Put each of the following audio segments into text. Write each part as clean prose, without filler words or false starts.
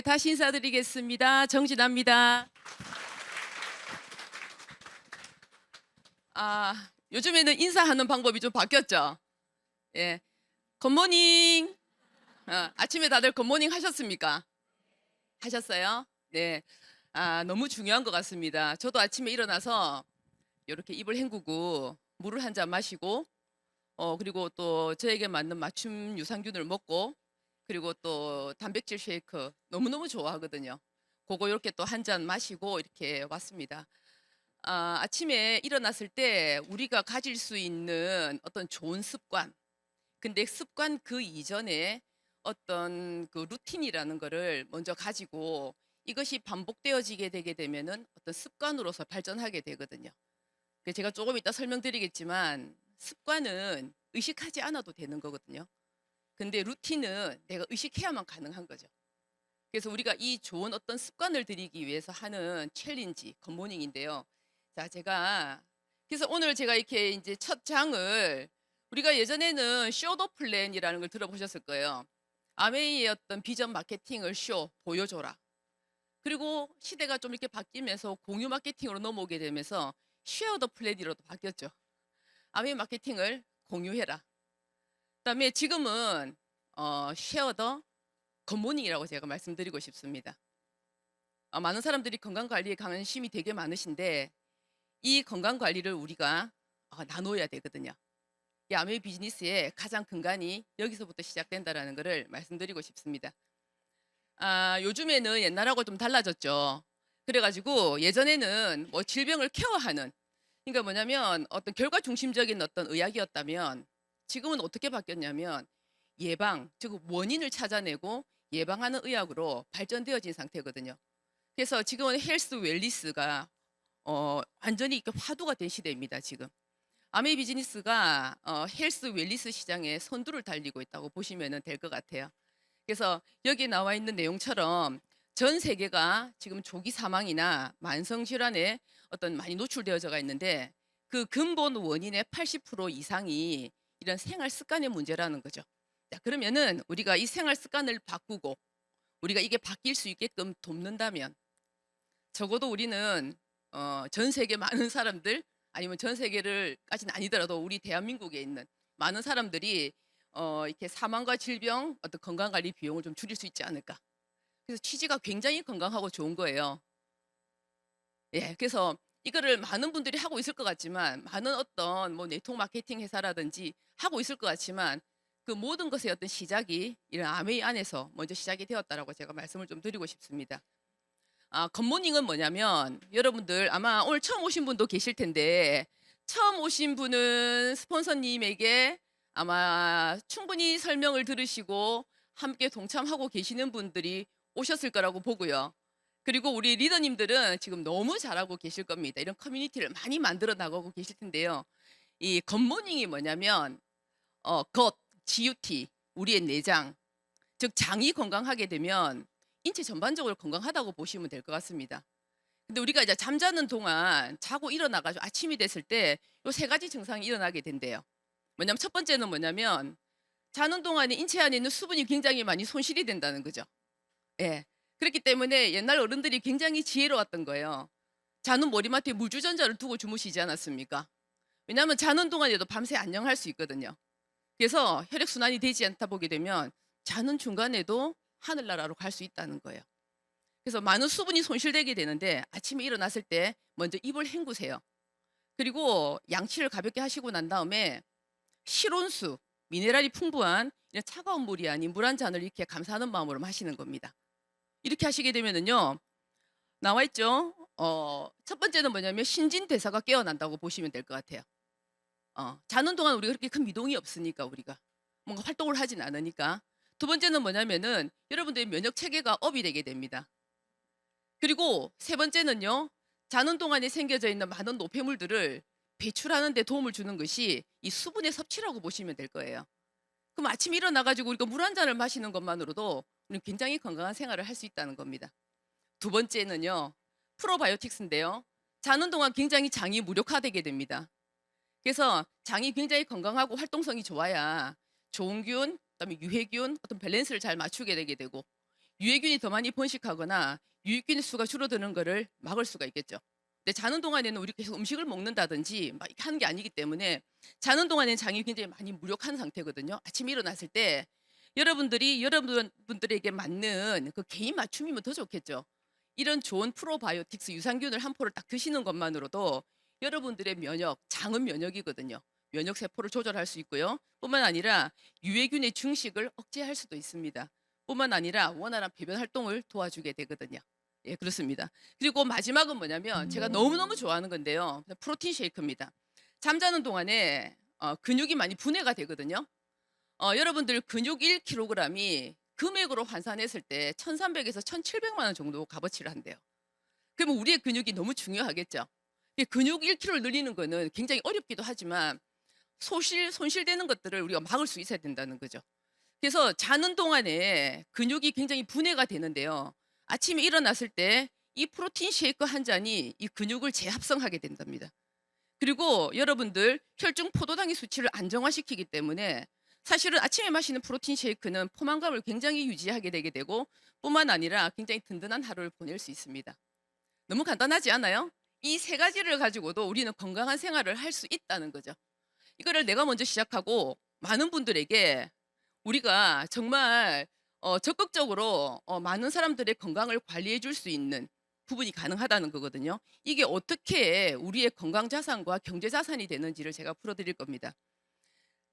다시 인사드리겠습니다. 정진아입니다. 요즘에는 인사하는 방법이 좀 바뀌었죠? 예. 굿모닝. 아침에 다들 굿모닝 하셨습니까? 하셨어요? 네. 너무 중요한 것 같습니다. 저도 아침에 일어나서 이렇게 입을 헹구고 물을 한 잔 마시고 그리고 또 저에게 맞는 맞춤 유산균을 먹고 그리고 또 단백질 쉐이크 너무너무 좋아하거든요. 그거 이렇게 또 한 잔 마시고 이렇게 왔습니다. 아침에 일어났을 때 우리가 가질 수 있는 어떤 좋은 습관, 근데 습관 그 이전에 어떤 그 루틴이라는 거를 먼저 가지고 이것이 반복되어지게 되게 되면은 어떤 습관으로서 발전하게 되거든요. 제가 조금 이따 설명드리겠지만 습관은 의식하지 않아도 되는 거거든요. 근데 루틴은 내가 의식해야만 가능한 거죠. 그래서 우리가 이 좋은 어떤 습관을 들이기 위해서 하는 챌린지, 굿모닝인데요. 자, 그래서 오늘 제가 이렇게 이제 첫 장을 우리가 예전에는 쇼 더 플랜이라는 걸 들어보셨을 거예요. 아메이의 어떤 비전 마케팅을 보여줘라. 그리고 시대가 좀 이렇게 바뀌면서 공유 마케팅으로 넘어오게 되면서 쉐어 더 플랜이로도 바뀌었죠. 아메이 마케팅을 공유해라. 그다음에 지금은 쉐어 더 굿모닝이라고 제가 말씀드리고 싶습니다. 많은 사람들이 건강 관리에 관심이 되게 많으신데 이 건강 관리를 우리가 나눠야 되거든요. 이 아메이 비즈니스의 가장 근간이 여기서부터 시작된다라는 것을 말씀드리고 싶습니다. 요즘에는 옛날하고 좀 달라졌죠. 그래가지고 예전에는 뭐 질병을 케어하는, 그러니까 뭐냐면 어떤 결과 중심적인 어떤 의학이었다면 지금은 어떻게 바뀌었냐면 예방, 즉 원인을 찾아내고 예방하는 의학으로 발전되어진 상태거든요. 그래서 지금은 헬스 웰리스가 완전히 이렇게 화두가 된 시대입니다. 지금 아메이 비즈니스가 헬스 웰리스 시장에 선두를 달리고 있다고 보시면 될 것 같아요. 그래서 여기 나와 있는 내용처럼 전 세계가 지금 조기 사망이나 만성 질환에 어떤 많이 노출되어져가 있는데 그 근본 원인의 80% 이상이 이런 생활 습관의 문제라는 거죠. 자, 그러면은 우리가 이 생활 습관을 바꾸고 우리가 이게 바뀔 수 있게끔 돕는다면 적어도 우리는 전 세계 많은 사람들 아니면 전 세계를까지는 아니더라도 우리 대한민국에 있는 많은 사람들이 이렇게 사망과 질병, 어떤 건강관리 비용을 좀 줄일 수 있지 않을까. 그래서 취지가 굉장히 건강하고 좋은 거예요. 예, 그래서 이거를 많은 분들이 하고 있을 것 같지만 많은 어떤 뭐 네트워크 마케팅 회사라든지 하고 있을 것 같지만 그 모든 것의 어떤 시작이 이런 아메이 안에서 먼저 시작이 되었다라고 제가 말씀을 좀 드리고 싶습니다. 굿모닝은 뭐냐면 여러분들 아마 오늘 처음 오신 분도 계실 텐데 처음 오신 분은 스폰서님에게 아마 충분히 설명을 들으시고 함께 동참하고 계시는 분들이 오셨을 거라고 보고요. 그리고 우리 리더님들은 지금 너무 잘하고 계실 겁니다. 이런 커뮤니티를 많이 만들어 나가고 계실 텐데요. 이 굿모닝이 뭐냐면 got, GUT, 우리의 내장, 즉 장이 건강하게 되면 인체 전반적으로 건강하다고 보시면 될 것 같습니다. 근데 우리가 이제 잠자는 동안 자고 일어나가지고 아침이 됐을 때 요 세 가지 증상이 일어나게 된대요. 뭐냐면 첫 번째는 뭐냐면 자는 동안에 인체 안에 있는 수분이 굉장히 많이 손실이 된다는 거죠. 예. 그렇기 때문에 옛날 어른들이 굉장히 지혜로웠던 거예요. 자는 머리맡에 물주전자를 두고 주무시지 않았습니까? 왜냐하면 자는 동안에도 밤새 안녕할 수 있거든요. 그래서 혈액순환이 되지 않다 보게 되면 자는 중간에도 하늘나라로 갈 수 있다는 거예요. 그래서 많은 수분이 손실되게 되는데 아침에 일어났을 때 먼저 입을 헹구세요. 그리고 양치를 가볍게 하시고 난 다음에 실온수, 미네랄이 풍부한 이런 차가운 물이 아닌 물 한 잔을 이렇게 감사하는 마음으로 마시는 겁니다. 이렇게 하시게 되면은요, 나와 있죠. 첫 번째는 뭐냐면 신진대사가 깨어난다고 보시면 될 것 같아요. 자는 동안 우리가 그렇게 큰 미동이 없으니까 우리가 뭔가 활동을 하진 않으니까. 두 번째는 뭐냐면은 여러분들의 면역 체계가 업이 되게 됩니다. 그리고 세 번째는요, 자는 동안에 생겨져 있는 많은 노폐물들을 배출하는 데 도움을 주는 것이 이 수분의 섭취라고 보시면 될 거예요. 그럼 아침에 일어나가지고 우리가 물 한 잔을 마시는 것만으로도 우리는 굉장히 건강한 생활을 할 수 있다는 겁니다. 두 번째는요, 프로바이오틱스인데요. 자는 동안 굉장히 장이 무력화되게 됩니다. 그래서 장이 굉장히 건강하고 활동성이 좋아야 좋은 균, 그다음에 유해균, 어떤 밸런스를 잘 맞추게 되게 되고 유해균이 더 많이 번식하거나 유익균의 수가 줄어드는 거를 막을 수가 있겠죠. 근데 자는 동안에는 우리 계속 음식을 먹는다든지 막 이렇게 하는 게 아니기 때문에 자는 동안에는 장이 굉장히 많이 무력한 상태거든요. 아침에 일어났을 때 여러분들이 여러분들에게 맞는 그 개인 맞춤이면 더 좋겠죠. 이런 좋은 프로바이오틱스 유산균을 한 포를 딱 드시는 것만으로도 여러분들의 면역, 장은 면역이거든요. 면역 세포를 조절할 수 있고요. 뿐만 아니라 유해균의 증식을 억제할 수도 있습니다. 뿐만 아니라 원활한 배변 활동을 도와주게 되거든요. 예, 그렇습니다. 그리고 마지막은 뭐냐면 제가 너무너무 좋아하는 건데요. 프로틴 쉐이크입니다. 잠자는 동안에 근육이 많이 분해가 되거든요. 여러분들 근육 1kg이 금액으로 환산했을 때 1,300에서 1,700만 원 정도 값어치를 한대요. 그러면 우리의 근육이 너무 중요하겠죠. 이 근육 1kg를 늘리는 거는 굉장히 어렵기도 하지만 손실되는 것들을 우리가 막을 수 있어야 된다는 거죠. 그래서 자는 동안에 근육이 굉장히 분해가 되는데요. 아침에 일어났을 때 이 프로틴 쉐이크 한 잔이 이 근육을 재합성하게 된답니다. 그리고 여러분들 혈중 포도당의 수치를 안정화시키기 때문에 사실은 아침에 마시는 프로틴 쉐이크는 포만감을 굉장히 유지하게 되게 되고 뿐만 아니라 굉장히 든든한 하루를 보낼 수 있습니다. 너무 간단하지 않아요? 이 세 가지를 가지고도 우리는 건강한 생활을 할 수 있다는 거죠. 이거를 내가 먼저 시작하고 많은 분들에게 우리가 정말 적극적으로 많은 사람들의 건강을 관리해 줄 수 있는 부분이 가능하다는 거거든요. 이게 어떻게 우리의 건강 자산과 경제 자산이 되는지를 제가 풀어드릴 겁니다.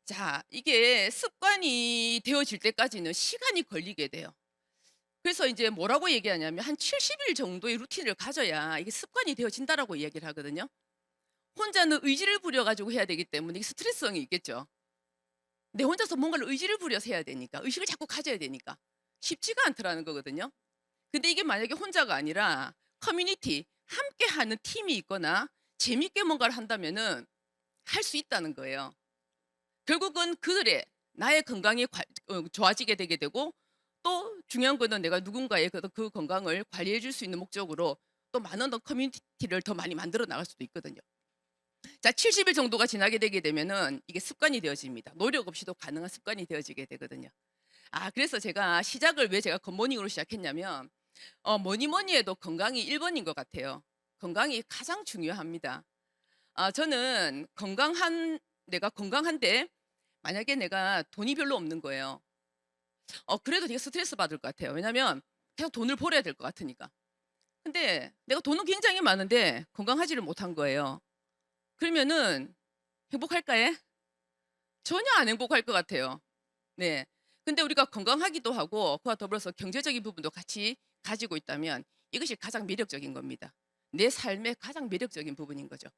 자, 이게 습관이 되어질 때까지는 시간이 걸리게 돼요. 그래서 이제 뭐라고 얘기하냐면 한 70일 정도의 루틴을 가져야 이게 습관이 되어진다라고 이야기를 하거든요. 혼자는 의지를 부려가지고 해야 되기 때문에 이게 스트레스성이 있겠죠. 내 혼자서 뭔가를 의지를 부려서 해야 되니까, 의식을 자꾸 가져야 되니까 쉽지가 않더라는 거거든요. 근데 이게 만약에 혼자가 아니라 커뮤니티, 함께 하는 팀이 있거나 재밌게 뭔가를 한다면은 할 수 있다는 거예요. 결국은 그들의 나의 건강이 좋아지게 되게 되고 또 중요한 거는 내가 누군가의 그 건강을 관리해 줄 수 있는 목적으로 또 많은 더 커뮤니티를 더 많이 만들어 나갈 수도 있거든요. 자, 70일 정도가 지나게 되게 되면은 이게 습관이 되어집니다. 노력 없이도 가능한 습관이 되어지게 되거든요. 그래서 제가 시작을 왜 제가 굿모닝으로 시작했냐면 뭐니 뭐니 해도 건강이 1번인 것 같아요. 건강이 가장 중요합니다. 저는 내가 건강한데 만약에 내가 돈이 별로 없는 거예요. 그래도 되게 스트레스 받을 것 같아요. 왜냐면 계속 돈을 벌어야 될 것 같으니까. 근데 내가 돈은 굉장히 많은데 건강하지를 못한 거예요. 그러면은 행복할까요? 전혀 안 행복할 것 같아요. 네. 근데 우리가 건강하기도 하고 그와 더불어서 경제적인 부분도 같이 가지고 있다면 이것이 가장 매력적인 겁니다. 내 삶의 가장 매력적인 부분인 거죠.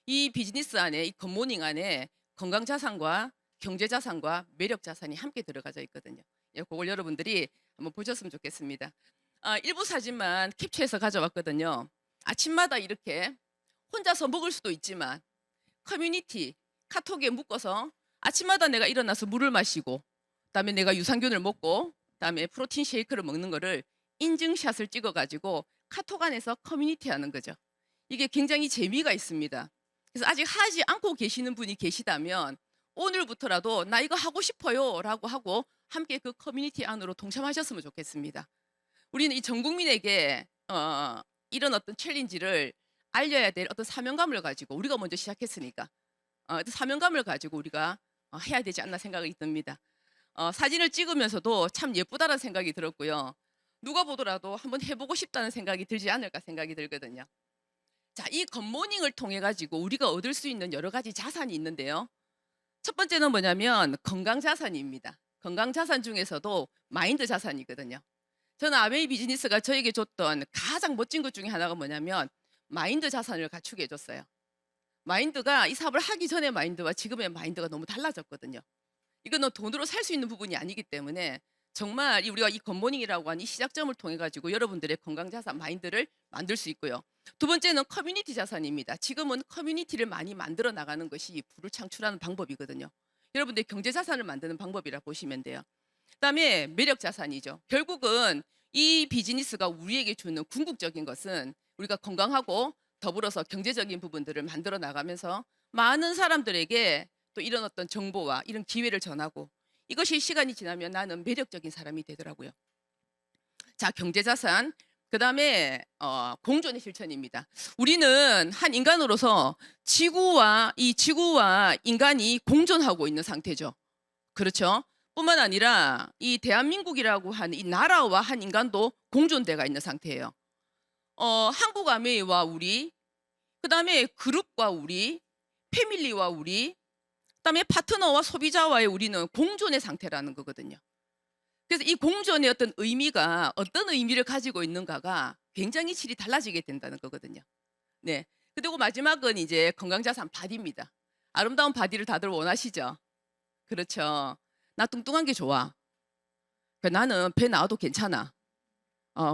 이 비즈니스 안에, 이 굿모닝 안에 건강 자산과 경제 자산과 매력 자산이 함께 들어가져 있거든요. 예, 그걸 여러분들이 한번 보셨으면 좋겠습니다. 일부 사진만 캡처해서 가져왔거든요. 아침마다 이렇게 혼자서 먹을 수도 있지만 커뮤니티, 카톡에 묶어서 아침마다 내가 일어나서 물을 마시고 그다음에 내가 유산균을 먹고 그다음에 프로틴 쉐이크를 먹는 거를 인증샷을 찍어가지고 카톡 안에서 커뮤니티 하는 거죠. 이게 굉장히 재미가 있습니다. 그래서 아직 하지 않고 계시는 분이 계시다면 오늘부터라도 나 이거 하고 싶어요 라고 하고 함께 그 커뮤니티 안으로 동참하셨으면 좋겠습니다. 우리는 이 전 국민에게 이런 어떤 챌린지를 알려야 될 어떤 사명감을 가지고 우리가 먼저 시작했으니까 어떤 사명감을 가지고 우리가 해야 되지 않나 생각이 듭니다. 사진을 찍으면서도 참 예쁘다는 생각이 들었고요. 누가 보더라도 한번 해보고 싶다는 생각이 들지 않을까 생각이 들거든요. 자, 이 굿모닝을 통해 가지고 우리가 얻을 수 있는 여러 가지 자산이 있는데요. 첫 번째는 뭐냐면 건강 자산입니다. 건강 자산 중에서도 마인드 자산이거든요. 저는 아메이 비즈니스가 저에게 줬던 가장 멋진 것 중에 하나가 뭐냐면 마인드 자산을 갖추게 해줬어요. 마인드가 이 사업을 하기 전의 마인드와 지금의 마인드가 너무 달라졌거든요. 이거는 돈으로 살 수 있는 부분이 아니기 때문에 정말 우리가 이 굿모닝이라고 하는 이 시작점을 통해 가지고 여러분들의 건강 자산 마인드를 만들 수 있고요. 두 번째는 커뮤니티 자산입니다. 지금은 커뮤니티를 많이 만들어 나가는 것이 부를 창출하는 방법이거든요. 여러분들의 경제 자산을 만드는 방법이라 보시면 돼요. 그다음에 매력 자산이죠. 결국은 이 비즈니스가 우리에게 주는 궁극적인 것은 우리가 건강하고 더불어서 경제적인 부분들을 만들어 나가면서 많은 사람들에게 또 이런 어떤 정보와 이런 기회를 전하고 이것이 시간이 지나면 나는 매력적인 사람이 되더라고요. 자, 경제자산. 그다음에 공존의 실천입니다. 우리는 한 인간으로서 지구와 인간이 공존하고 있는 상태죠. 그렇죠? 뿐만 아니라 이 대한민국이라고 하는 이 나라와 한 인간도 공존대가 있는 상태예요. 한국 아메이와 우리, 그다음에 그룹과 우리, 패밀리와 우리, 그다음에 파트너와 소비자와의 우리는 공존의 상태라는 거거든요. 그래서 이 공존의 어떤 의미가 어떤 의미를 가지고 있는가가 굉장히 질이 달라지게 된다는 거거든요. 네. 그리고 마지막은 이제 건강자산 바디입니다. 아름다운 바디를 다들 원하시죠? 그렇죠. 나 뚱뚱한 게 좋아. 나는 배 나와도 괜찮아.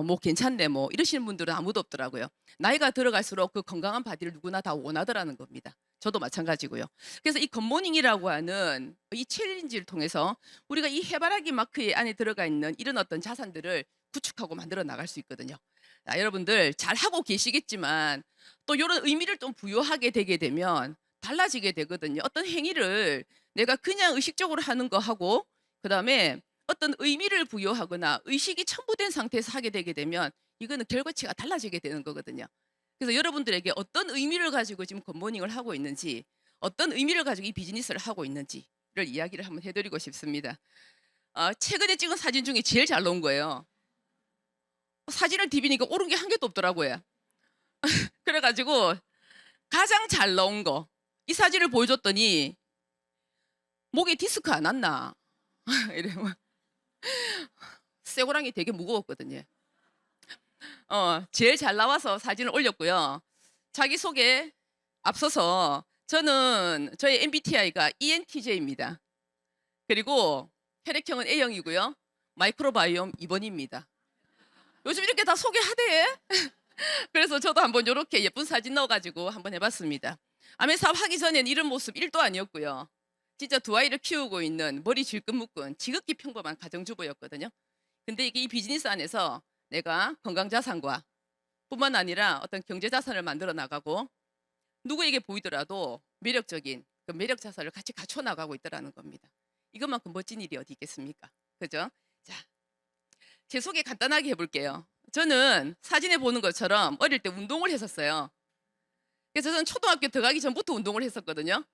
뭐 괜찮네 뭐 이러시는 분들은 아무도 없더라고요. 나이가 들어갈수록 그 건강한 바디를 누구나 다 원하더라는 겁니다. 저도 마찬가지고요. 그래서 이 굿모닝이라고 하는 이 챌린지를 통해서 우리가 이 해바라기 마크에 안에 들어가 있는 이런 어떤 자산들을 구축하고 만들어 나갈 수 있거든요. 자, 여러분들 잘 하고 계시겠지만 또 이런 의미를 좀 부여하게 되게 되면 달라지게 되거든요. 어떤 행위를 내가 그냥 의식적으로 하는 거 하고 그다음에 어떤 의미를 부여하거나 의식이 첨부된 상태에서 하게 되게 되면 이거는 결과치가 달라지게 되는 거거든요. 그래서 여러분들에게 어떤 의미를 가지고 지금 굿모닝을 하고 있는지, 어떤 의미를 가지고 이 비즈니스를 하고 있는지를 이야기를 한번 해드리고 싶습니다. 최근에 찍은 사진 중에 제일 잘 나온 거예요. 사진을 디비니까 옳은 게 한 개도 없더라고요. 그래가지고 가장 잘 나온 거, 이 사진을 보여줬더니 목에 디스크 안 왔나? 이러면 쇠고랑이 되게 무거웠거든요. 제일 잘 나와서 사진을 올렸고요. 자기소개 앞서서 저는 저의 MBTI가 ENTJ입니다. 그리고 혈액형은 A형이고요. 마이크로바이옴 2번입니다. 요즘 이렇게 다 소개하대. 그래서 저도 한번 이렇게 예쁜 사진 넣어가지고 한번 해봤습니다. 아메 사업 하기 전에는 이런 모습 1도 아니었고요. 진짜 두 아이를 키우고 있는 머리 질끈 묶은 지극히 평범한 가정주부였거든요. 근데 이게 이 비즈니스 안에서 내가 건강자산과 뿐만 아니라 어떤 경제자산을 만들어 나가고 누구에게 보이더라도 매력적인 그 매력자산을 같이 갖춰 나가고 있다는 겁니다. 이것만큼 멋진 일이 어디 있겠습니까? 그죠? 자, 제 소개 간단하게 해볼게요. 저는 사진에 보는 것처럼 어릴 때 운동을 했었어요. 그래서 저는 초등학교 들어가기 전부터 운동을 했었거든요.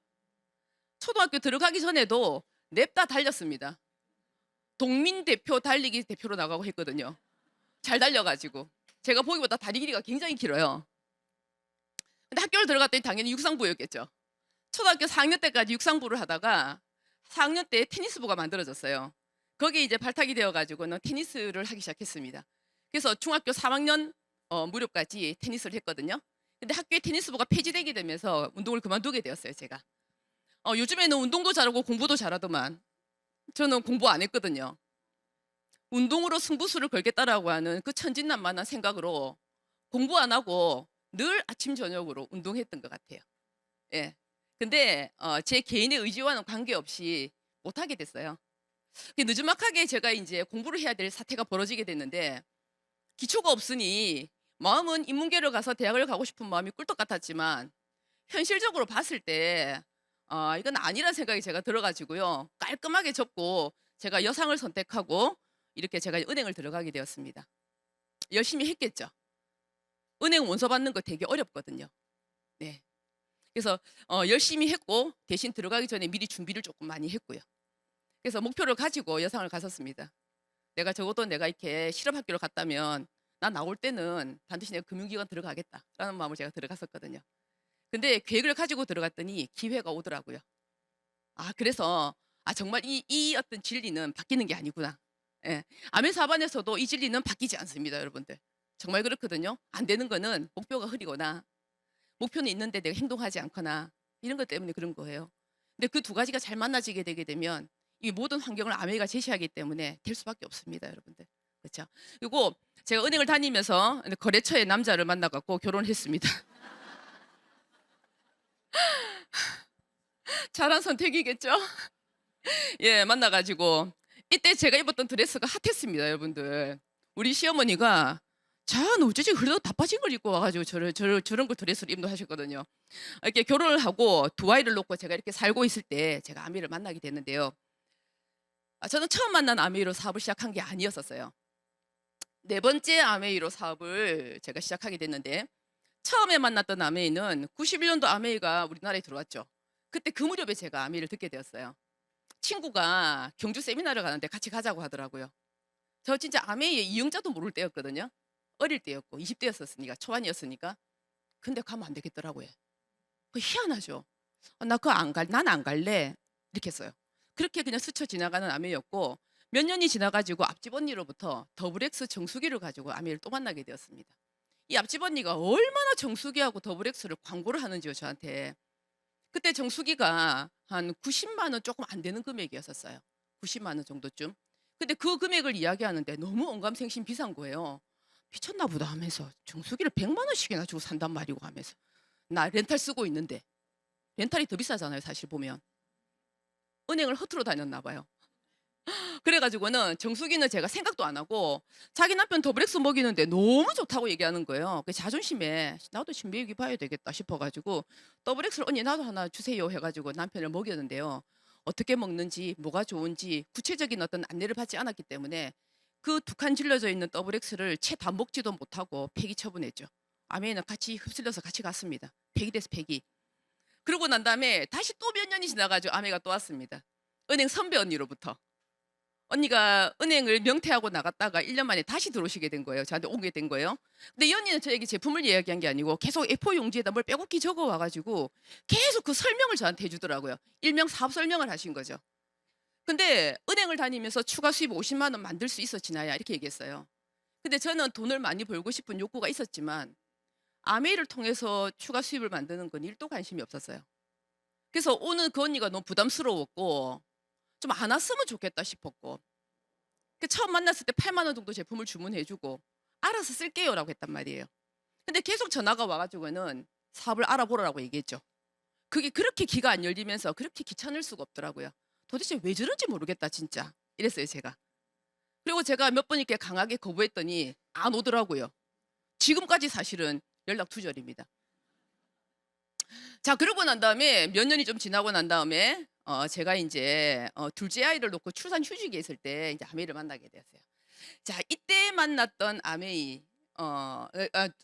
초등학교 들어가기 전에도 냅다 달렸습니다. 동민대표 달리기 대표로 나가고 했거든요. 잘 달려가지고 제가 보기보다 다리 길이가 굉장히 길어요. 근데 학교를 들어갔더니 당연히 육상부였겠죠. 초등학교 4학년 때까지 육상부를 하다가 4학년 때 테니스부가 만들어졌어요. 거기에 이제 발탁이 되어가지고는 테니스를 하기 시작했습니다. 그래서 중학교 3학년 무렵까지 테니스를 했거든요. 근데 학교에 테니스부가 폐지되게 되면서 운동을 그만두게 되었어요, 제가. 요즘에는 운동도 잘하고 공부도 잘하더만 저는 공부 안 했거든요. 운동으로 승부수를 걸겠다라고 하는 그 천진난만한 생각으로 공부 안 하고 늘 아침 저녁으로 운동했던 것 같아요. 예. 근데 제 개인의 의지와는 관계없이 못하게 됐어요. 늦지막하게 제가 이제 공부를 해야 될 사태가 벌어지게 됐는데 기초가 없으니 마음은 인문계를 가서 대학을 가고 싶은 마음이 꿀떡 같았지만 현실적으로 봤을 때 이건 아니란 생각이 제가 들어가지고요. 깔끔하게 접고 제가 여상을 선택하고 이렇게 제가 은행을 들어가게 되었습니다. 열심히 했겠죠. 은행 원서 받는 거 되게 어렵거든요. 네. 그래서 열심히 했고 대신 들어가기 전에 미리 준비를 조금 많이 했고요. 그래서 목표를 가지고 여상을 갔었습니다. 내가 적어도 내가 이렇게 실업학교를 갔다면 나 나올 때는 반드시 내가 금융기관 들어가겠다라는 마음을 제가 들어갔었거든요. 근데 계획을 가지고 들어갔더니 기회가 오더라고요. 그래서 정말 이 어떤 진리는 바뀌는 게 아니구나. 예. 아멘 사반에서도 이 진리는 바뀌지 않습니다, 여러분들. 정말 그렇거든요. 안 되는 거는 목표가 흐리거나 목표는 있는데 내가 행동하지 않거나 이런 것 때문에 그런 거예요. 근데 그 두 가지가 잘 만나지게 되게 되면 이 모든 환경을 아메가 제시하기 때문에 될 수밖에 없습니다, 여러분들. 그렇죠? 그리고 제가 은행을 다니면서 거래처의 남자를 만나갖고 결혼했습니다. 잘한 선택이겠죠? 예, 만나가지고 이때 제가 입었던 드레스가 핫했습니다, 여러분들. 우리 시어머니가 자, 너 어쩌지 그래도 다 빠진 걸 입고 와가지고 저런 걸 드레스를 입노 하셨거든요. 이렇게 결혼을 하고 두 아이를 놓고 제가 이렇게 살고 있을 때 제가 아미를 만나게 됐는데요. 저는 처음 만난 아미로 사업을 시작한 게 아니었었어요. 네 번째 아메이로 사업을 제가 시작하게 됐는데 처음에 만났던 아메이는 91년도 아메이가 우리나라에 들어왔죠. 그때 그 무렵에 제가 아메이를 듣게 되었어요. 친구가 경주 세미나를 가는데 같이 가자고 하더라고요. 저 진짜 아메이의 이응자도 모를 때였거든요. 어릴 때였고 20대였었으니까 초반이었으니까. 근데 가면 안 되겠더라고요. 그 희한하죠. 나 그거 안 갈, 난 안 갈래. 이렇게 했어요. 그렇게 그냥 스쳐 지나가는 아메이였고 몇 년이 지나가지고 앞집 언니로부터 더블엑스 정수기를 가지고 아메이를 또 만나게 되었습니다. 이 앞집 언니가 얼마나 정수기하고 더블엑스를 광고를 하는지요, 저한테. 그때 정수기가 한 90만 원 조금 안 되는 금액이었었어요. 90만 원 정도쯤. 근데 그 금액을 이야기하는데 너무 언감생심 비싼 거예요. 미쳤나 보다 하면서 정수기를 100만 원씩이나 주고 산단 말이고 하면서. 나 렌탈 쓰고 있는데. 렌탈이 더 비싸잖아요, 사실 보면. 은행을 허투루 다녔나 봐요. 그래가지고는 정수기는 제가 생각도 안 하고 자기 남편 더블엑스 먹이는데 너무 좋다고 얘기하는 거예요. 그 자존심에 나도 신비유기 봐야 되겠다 싶어가지고 더블엑스를 언니 나도 하나 주세요 해가지고 남편을 먹였는데요. 어떻게 먹는지 뭐가 좋은지 구체적인 어떤 안내를 받지 않았기 때문에 그 두 칸 질러져 있는 더블엑스를 채 다 먹지도 못하고 폐기 처분했죠. 아메이는 같이 흡슬려서 같이 갔습니다. 폐기돼서 폐기. 그러고 난 다음에 다시 또 몇 년이 지나가지고 아메가 또 왔습니다. 은행 선배 언니로부터. 언니가 은행을 명퇴하고 나갔다가 1년 만에 다시 들어오시게 된 거예요. 저한테 오게 된 거예요. 근데 이 언니는 저에게 제품을 이야기한 게 아니고 계속 A4 용지에다 뭘 빼곡히 적어 와가지고 계속 그 설명을 저한테 해주더라고요. 일명 사업 설명을 하신 거죠. 근데 은행을 다니면서 추가 수입 50만 원 만들 수 있었지나야 이렇게 얘기했어요. 근데 저는 돈을 많이 벌고 싶은 욕구가 있었지만 아메이를 통해서 추가 수입을 만드는 건 1도 관심이 없었어요. 그래서 오늘 그 언니가 너무 부담스러웠고 좀 안 왔으면 좋겠다 싶었고 처음 만났을 때 8만 원 정도 제품을 주문해주고 알아서 쓸게요라고 했단 말이에요. 근데 계속 전화가 와가지고는 사업을 알아보라고 얘기했죠. 그게 그렇게 귀가 안 열리면서 그렇게 귀찮을 수가 없더라고요. 도대체 왜 저런지 모르겠다 진짜 이랬어요 제가. 그리고 제가 몇 번 이렇게 강하게 거부했더니 안 오더라고요. 지금까지 사실은 연락 두절입니다. 자, 그러고 난 다음에 몇 년이 좀 지나고 난 다음에 제가 이제 둘째 아이를 놓고 출산 휴직에 있을 때 이제 아메이를 만나게 되었어요. 자, 이때 만났던 아메이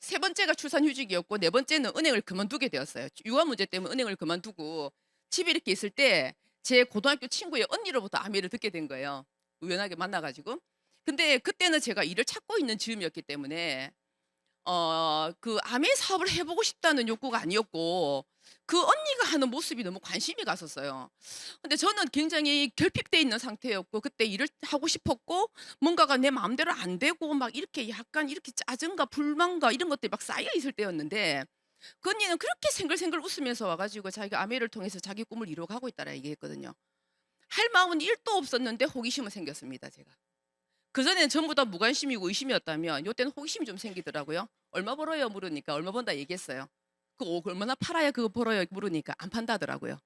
세 번째가 출산 휴직이었고 네 번째는 은행을 그만두게 되었어요. 육아 문제 때문에 은행을 그만두고 집에 이렇게 있을 때 제 고등학교 친구의 언니로부터 아메이를 듣게 된 거예요. 우연하게 만나가지고. 근데 그때는 제가 일을 찾고 있는 즈음이었기 때문에 그 아메 사업을 해보고 싶다는 욕구가 아니었고 그 언니가 하는 모습이 너무 관심이 갔었어요. 근데 저는 굉장히 결핍돼 있는 상태였고 그때 일을 하고 싶었고 뭔가가 내 마음대로 안 되고 막 이렇게 약간 이렇게 짜증과 불만과 이런 것들이 막 쌓여 있을 때였는데 그 언니는 그렇게 생글생글 웃으면서 와가지고 자기가 아메를 통해서 자기 꿈을 이루어가고 있다라 얘기했거든요. 할 마음은 1도 없었는데 호기심은 생겼습니다, 제가. 그전에는 전부 다 무관심이고 의심이었다면 요때는 호기심이 좀 생기더라고요. 얼마 벌어요? 물으니까 얼마 번다 얘기했어요. 그 얼마나 팔아야 그거 벌어요? 물으니까 안 판다더라고요.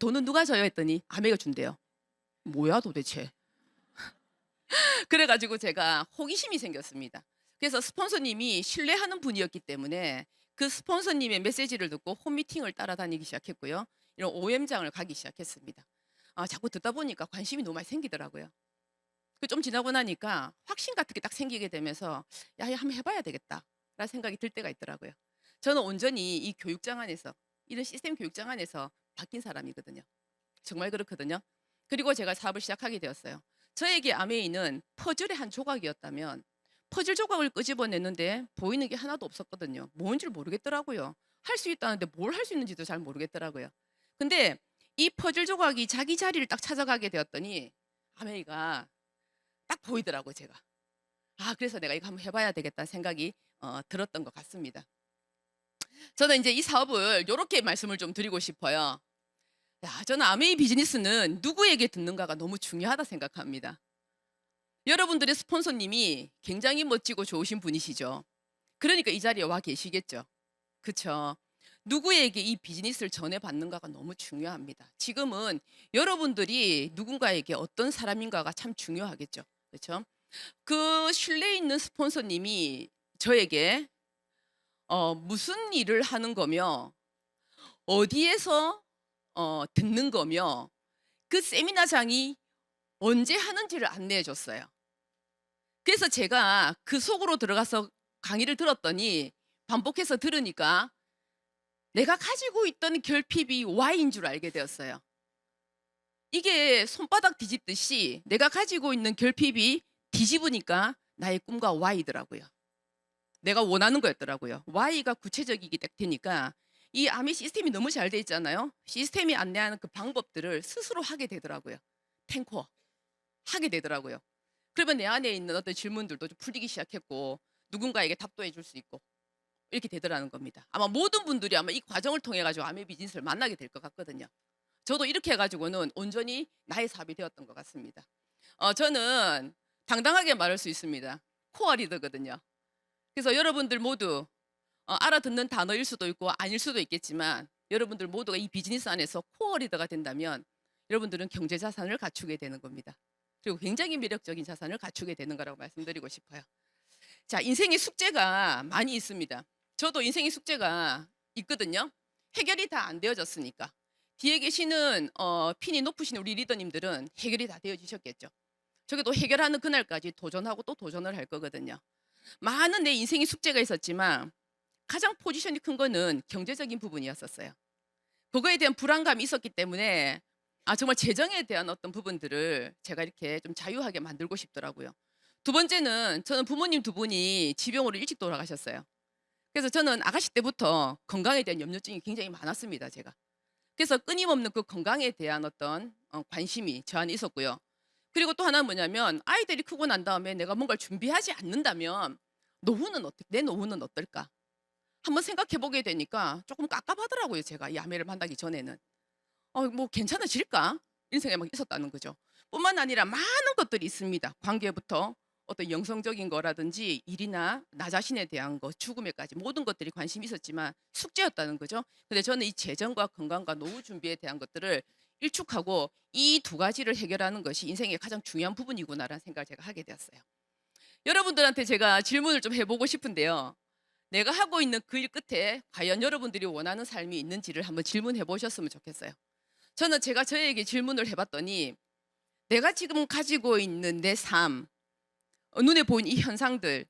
돈은 누가 줘요? 했더니 아메가 준대요. 뭐야 도대체. 그래가지고 제가 호기심이 생겼습니다. 그래서 스폰서님이 신뢰하는 분이었기 때문에 그 스폰서님의 메시지를 듣고 홈미팅을 따라다니기 시작했고요. 이런 OM장을 가기 시작했습니다. 자꾸 듣다 보니까 관심이 너무 많이 생기더라고요. 좀 지나고 나니까 확신 같은 게 딱 생기게 되면서 야, 한번 해봐야 되겠다 라는 생각이 들 때가 있더라고요. 저는 온전히 이 교육장 안에서 이런 시스템 교육장 안에서 바뀐 사람이거든요. 정말 그렇거든요. 그리고 제가 사업을 시작하게 되었어요. 저에게 아메이는 퍼즐의 한 조각이었다면 퍼즐 조각을 끄집어냈는데 보이는 게 하나도 없었거든요. 뭔지를 모르겠더라고요. 할 수 있다는데 뭘 할 수 있는지도 잘 모르겠더라고요. 근데 이 퍼즐 조각이 자기 자리를 딱 찾아가게 되었더니 아메이가 딱 보이더라고요, 제가. 그래서 내가 이거 한번 해봐야 되겠다 생각이 들었던 것 같습니다. 저는 이제 이 사업을 이렇게 말씀을 좀 드리고 싶어요. 저는 아메이 비즈니스는 누구에게 듣는가가 너무 중요하다 생각합니다. 여러분들의 스폰서님이 굉장히 멋지고 좋으신 분이시죠. 그러니까 이 자리에 와 계시겠죠. 그렇죠. 누구에게 이 비즈니스를 전해받는가가 너무 중요합니다. 지금은 여러분들이 누군가에게 어떤 사람인가가 참 중요하겠죠. 그렇죠? 그 신뢰 있는 스폰서님이 저에게 무슨 일을 하는 거며 어디에서 듣는 거며 그 세미나장이 언제 하는지를 안내해 줬어요. 그래서 제가 그 속으로 들어가서 강의를 들었더니 반복해서 들으니까 내가 가지고 있던 결핍이 Y인 줄 알게 되었어요. 이게 손바닥 뒤집듯이 내가 가지고 있는 결핍이 뒤집으니까 나의 꿈과 Y더라고요. 내가 원하는 거였더라고요. Y가 구체적이게 딱 되니까 이 암의 시스템이 너무 잘 돼 있잖아요. 시스템이 안내하는 그 방법들을 스스로 하게 되더라고요. 탱커 하게 되더라고요. 그러면 내 안에 있는 어떤 질문들도 좀 풀리기 시작했고 누군가에게 답도 해줄 수 있고 이렇게 되더라는 겁니다. 아마 모든 분들이 아마 이 과정을 통해 가지고 암의 비즈니스를 만나게 될 것 같거든요. 저도 이렇게 해가지고는 온전히 나의 사업이 되었던 것 같습니다. 저는 당당하게 말할 수 있습니다. 코어 리더거든요. 그래서 여러분들 모두 알아듣는 단어일 수도 있고 아닐 수도 있겠지만 여러분들 모두가 이 비즈니스 안에서 코어 리더가 된다면 여러분들은 경제 자산을 갖추게 되는 겁니다. 그리고 굉장히 매력적인 자산을 갖추게 되는 거라고 말씀드리고 싶어요. 자, 인생의 숙제가 많이 있습니다. 저도 인생의 숙제가 있거든요. 해결이 다 안 되어졌으니까. 뒤에 계시는 핀이 높으신 우리 리더님들은 해결이 다 되어지셨겠죠. 저게도 해결하는 그날까지 도전하고 또 도전을 할 거거든요. 많은 내 인생의 숙제가 있었지만 가장 포지션이 큰 거는 경제적인 부분이었었어요. 그거에 대한 불안감이 있었기 때문에 정말 재정에 대한 어떤 부분들을 제가 이렇게 좀 자유하게 만들고 싶더라고요. 두 번째는 저는 부모님 두 분이 지병으로 일찍 돌아가셨어요. 그래서 저는 아가씨 때부터 건강에 대한 염려증이 굉장히 많았습니다, 제가. 그래서 끊임없는 그 건강에 대한 어떤 관심이 저 안에 있었고요. 그리고 또 하나는 뭐냐면 아이들이 크고 난 다음에 내가 뭔가를 준비하지 않는다면 내 노후는 어떨까? 한번 생각해 보게 되니까 조금 깝깝하더라고요, 제가 이 아내를 만나기 전에는. 뭐 괜찮아질까? 이런 생각이 막 있었다는 거죠. 뿐만 아니라 많은 것들이 있습니다. 관계부터 어떤 영성적인 거라든지 일이나 나 자신에 대한 거, 죽음에까지 모든 것들이 관심이 있었지만 숙제였다는 거죠. 근데 저는 이 재정과 건강과 노후 준비에 대한 것들을 일축하고 이 두 가지를 해결하는 것이 인생의 가장 중요한 부분이구나라는 생각을 제가 하게 되었어요. 여러분들한테 제가 질문을 좀 해보고 싶은데요. 내가 하고 있는 그 일 끝에 과연 여러분들이 원하는 삶이 있는지를 한번 질문해 보셨으면 좋겠어요. 저는 제가 저에게 질문을 해봤더니 내가 지금 가지고 있는 내 삶, 눈에 보이는 이 현상들,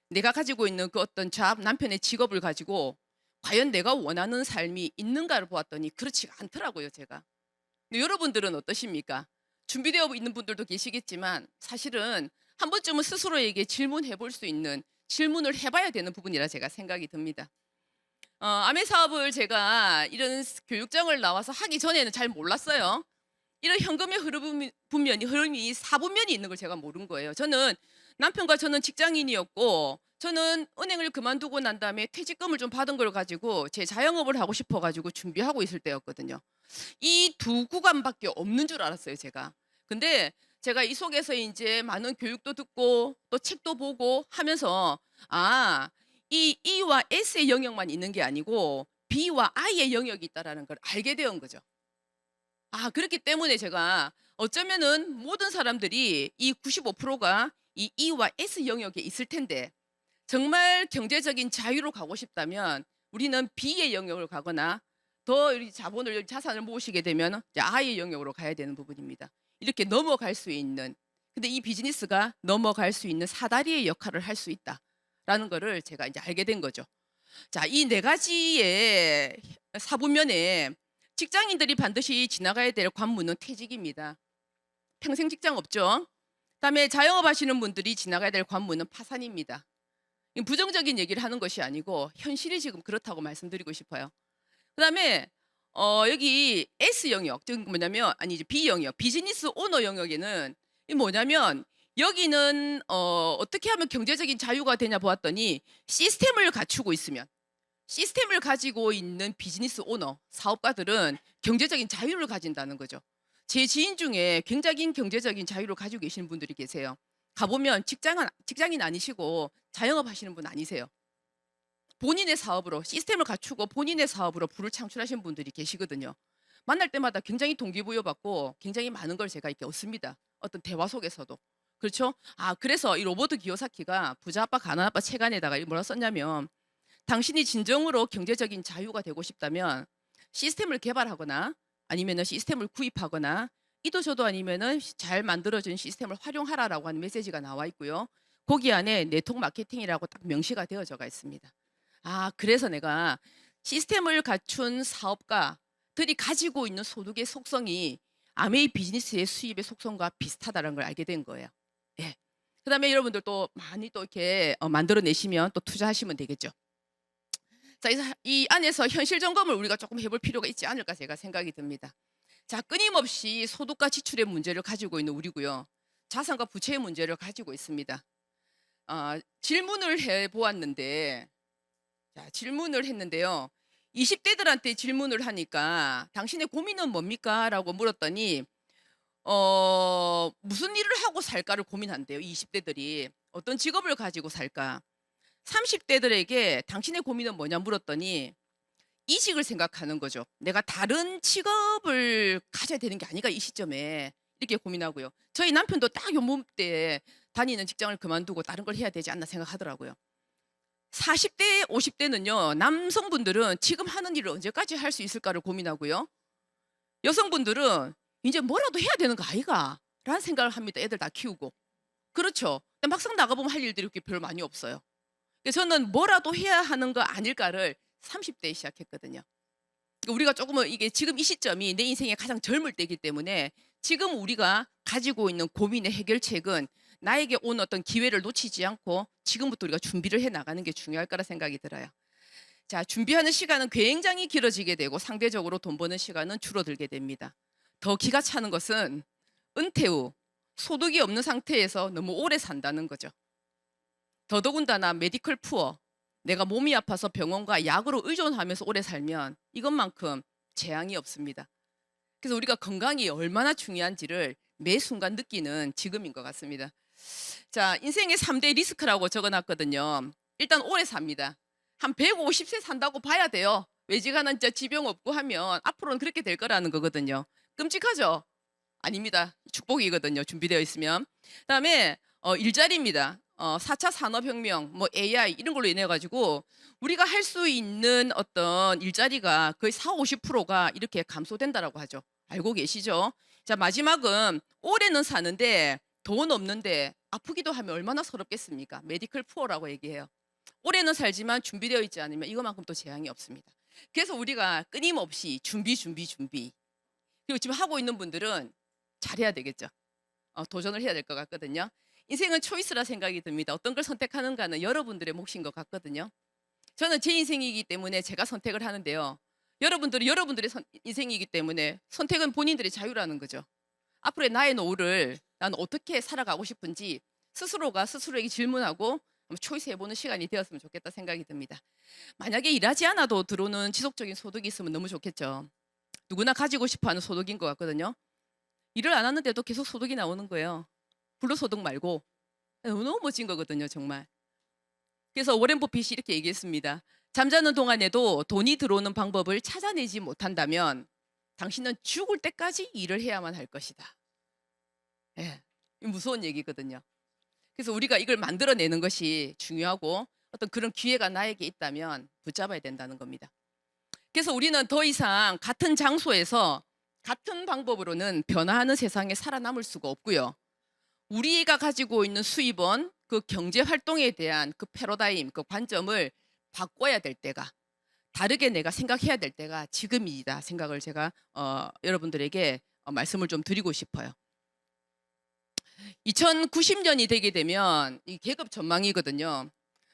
내가 가지고 있는 그 어떤 잡 남편의 직업을 가지고 과연 내가 원하는 삶이 있는가를 보았더니 그렇지가 않더라고요, 제가. 근데 여러분들은 어떠십니까? 준비되어 있는 분들도 계시겠지만 사실은 한 번쯤은 스스로에게 질문해 볼 수 있는 질문을 해봐야 되는 부분이라 제가 생각이 듭니다. 아메 사업을 제가 이런 교육장을 나와서 하기 전에는 잘 몰랐어요. 이런 현금의 흐름이 사분면이 있는 걸 제가 모른 거예요. 저는 남편과 저는 직장인이었고 저는 은행을 그만두고 난 다음에 퇴직금을 좀 받은 걸 가지고 제 자영업을 하고 싶어 가지고 준비하고 있을 때였거든요. 이 두 구간밖에 없는 줄 알았어요, 제가. 근데 제가 이 속에서 이제 많은 교육도 듣고 또 책도 보고 하면서 이 E와 S의 영역만 있는 게 아니고 B와 I의 영역이 있다라는 걸 알게 된 거죠. 그렇기 때문에 제가 어쩌면은 모든 사람들이 이 95%가 이 E와 S 영역에 있을 텐데 정말 경제적인 자유로 가고 싶다면 우리는 B의 영역을 가거나 더 자본을 자산을 모으시게 되면 이제 I의 영역으로 가야 되는 부분입니다. 이렇게 넘어갈 수 있는 근데 이 비즈니스가 넘어갈 수 있는 사다리의 역할을 할 수 있다라는 거를 제가 이제 알게 된 거죠. 자, 이 네 가지의 사부면에 직장인들이 반드시 지나가야 될 관문은 퇴직입니다. 평생 직장 없죠. 그다음에 자영업 하시는 분들이 지나가야 될 관문은 파산입니다. 부정적인 얘기를 하는 것이 아니고 현실이 지금 그렇다고 말씀드리고 싶어요. 그다음에 여기 S 영역, 즉 뭐냐면 이제 B 영역, 비즈니스 오너 영역에는 이 뭐냐면 여기는 어떻게 하면 경제적인 자유가 되냐 보았더니 시스템을 갖추고 있으면 시스템을 가지고 있는 비즈니스 오너, 사업가들은 경제적인 자유를 가진다는 거죠. 제 지인 중에 굉장히 경제적인 자유를 가지고 계시는 분들이 계세요. 가보면 직장인 아니시고 자영업 하시는 분 아니세요. 본인의 사업으로 시스템을 갖추고 본인의 사업으로 부를 창출하신 분들이 계시거든요. 만날 때마다 굉장히 동기부여받고 굉장히 많은 걸 제가 이렇게 얻습니다. 어떤 대화 속에서도. 그렇죠? 그래서 이 로버트 기요사키가 부자 아빠 가난 아빠 책 안에다가 뭐라 썼냐면 당신이 진정으로 경제적인 자유가 되고 싶다면 시스템을 개발하거나 아니면 시스템을 구입하거나 이도 저도 아니면 잘 만들어진 시스템을 활용하라라고 하는 메시지가 나와 있고요. 거기 안에 네트워크 마케팅이라고 딱 명시가 되어져가 있습니다. 아, 그래서 내가 시스템을 갖춘 사업가들이 가지고 있는 소득의 속성이 아메이 비즈니스의 수입의 속성과 비슷하다는 걸 알게 된 거예요. 예. 그다음에 여러분들 또 많이 또 이렇게 만들어내시면 또 투자하시면 되겠죠. 자, 이 안에서 현실 점검을 우리가 조금 해볼 필요가 있지 않을까 제가 생각이 듭니다. 자, 끊임없이 소득과 지출의 문제를 가지고 있는 우리고요. 자산과 부채의 문제를 가지고 있습니다. 질문을 해보았는데, 자, 질문을 했는데요. 20대들한테 질문을 하니까 당신의 고민은 뭡니까? 라고 물었더니 무슨 일을 하고 살까를 고민한대요. 20대들이 어떤 직업을 가지고 살까? 30대들에게 당신의 고민은 뭐냐 물었더니 이직을 생각하는 거죠. 내가 다른 직업을 가져야 되는 게 아닌가 이 시점에 이렇게 고민하고요. 저희 남편도 딱 요 몸때 다니는 직장을 그만두고 다른 걸 해야 되지 않나 생각하더라고요. 40대, 50대는요. 남성분들은 지금 하는 일을 언제까지 할 수 있을까를 고민하고요. 여성분들은 이제 뭐라도 해야 되는 거 아이가? 라는 생각을 합니다. 애들 다 키우고. 그렇죠. 근데 막상 나가보면 할 일들이 그렇게 별로 많이 없어요. 그래서 저는 뭐라도 해야 하는 거 아닐까를 30대에 시작했거든요. 그러니까 우리가 조금은 이게 지금 이 시점이 내 인생의 가장 젊을 때이기 때문에 지금 우리가 가지고 있는 고민의 해결책은 나에게 온 어떤 기회를 놓치지 않고 지금부터 우리가 준비를 해 나가는 게 중요할 거라 생각이 들어요. 자, 준비하는 시간은 굉장히 길어지게 되고 상대적으로 돈 버는 시간은 줄어들게 됩니다. 더 기가 차는 것은 은퇴 후 소득이 없는 상태에서 너무 오래 산다는 거죠. 더더군다나 메디컬 푸어, 내가 몸이 아파서 병원과 약으로 의존하면서 오래 살면 이것만큼 재앙이 없습니다. 그래서 우리가 건강이 얼마나 중요한지를 매 순간 느끼는 지금인 것 같습니다. 자, 인생의 3대 리스크라고 적어놨거든요. 일단 오래 삽니다. 한 150세 산다고 봐야 돼요. 외지가는 지병 없고 하면 앞으로는 그렇게 될 거라는 거거든요. 끔찍하죠? 아닙니다. 축복이거든요. 준비되어 있으면. 그다음에 일자리입니다. 4차 산업혁명, 뭐 AI 이런 걸로 인해 가지고 우리가 할 수 있는 어떤 일자리가 거의 4, 50%가 이렇게 감소된다라고 하죠. 알고 계시죠? 자, 마지막은 올해는 사는데 돈 없는데 아프기도 하면 얼마나 서럽겠습니까? 메디컬 푸어라고 얘기해요. 올해는 살지만 준비되어 있지 않으면 이것만큼 또 재앙이 없습니다. 그래서 우리가 끊임없이 준비. 그리고 지금 하고 있는 분들은 잘해야 되겠죠. 도전을 해야 될 것 같거든요. 인생은 초이스라 생각이 듭니다. 어떤 걸 선택하는가는 여러분들의 몫인 것 같거든요. 저는 제 인생이기 때문에 제가 선택을 하는데요. 여러분들은 여러분들의 인생이기 때문에 선택은 본인들의 자유라는 거죠. 앞으로의 나의 노후를 나는 어떻게 살아가고 싶은지 스스로가 스스로에게 질문하고 초이스 해보는 시간이 되었으면 좋겠다 생각이 듭니다. 만약에 일하지 않아도 들어오는 지속적인 소득이 있으면 너무 좋겠죠. 누구나 가지고 싶어하는 소득인 것 같거든요. 일을 안 하는데도 계속 소득이 나오는 거예요. 불로소득 말고. 너무 멋진 거거든요, 정말. 그래서 워렌 버핏이 이렇게 얘기했습니다. 잠자는 동안에도 돈이 들어오는 방법을 찾아내지 못한다면 당신은 죽을 때까지 일을 해야만 할 것이다. 예, 무서운 얘기거든요. 그래서 우리가 이걸 만들어내는 것이 중요하고 어떤 그런 기회가 나에게 있다면 붙잡아야 된다는 겁니다. 그래서 우리는 더 이상 같은 장소에서 같은 방법으로는 변화하는 세상에 살아남을 수가 없고요. 우리가 가지고 있는 수입원, 그 경제 활동에 대한 그 패러다임, 그 관점을 바꿔야 될 때가, 다르게 내가 생각해야 될 때가 지금이다 생각을 제가 여러분들에게 말씀을 좀 드리고 싶어요. 2090년이 되게 되면 이 계급 전망이거든요.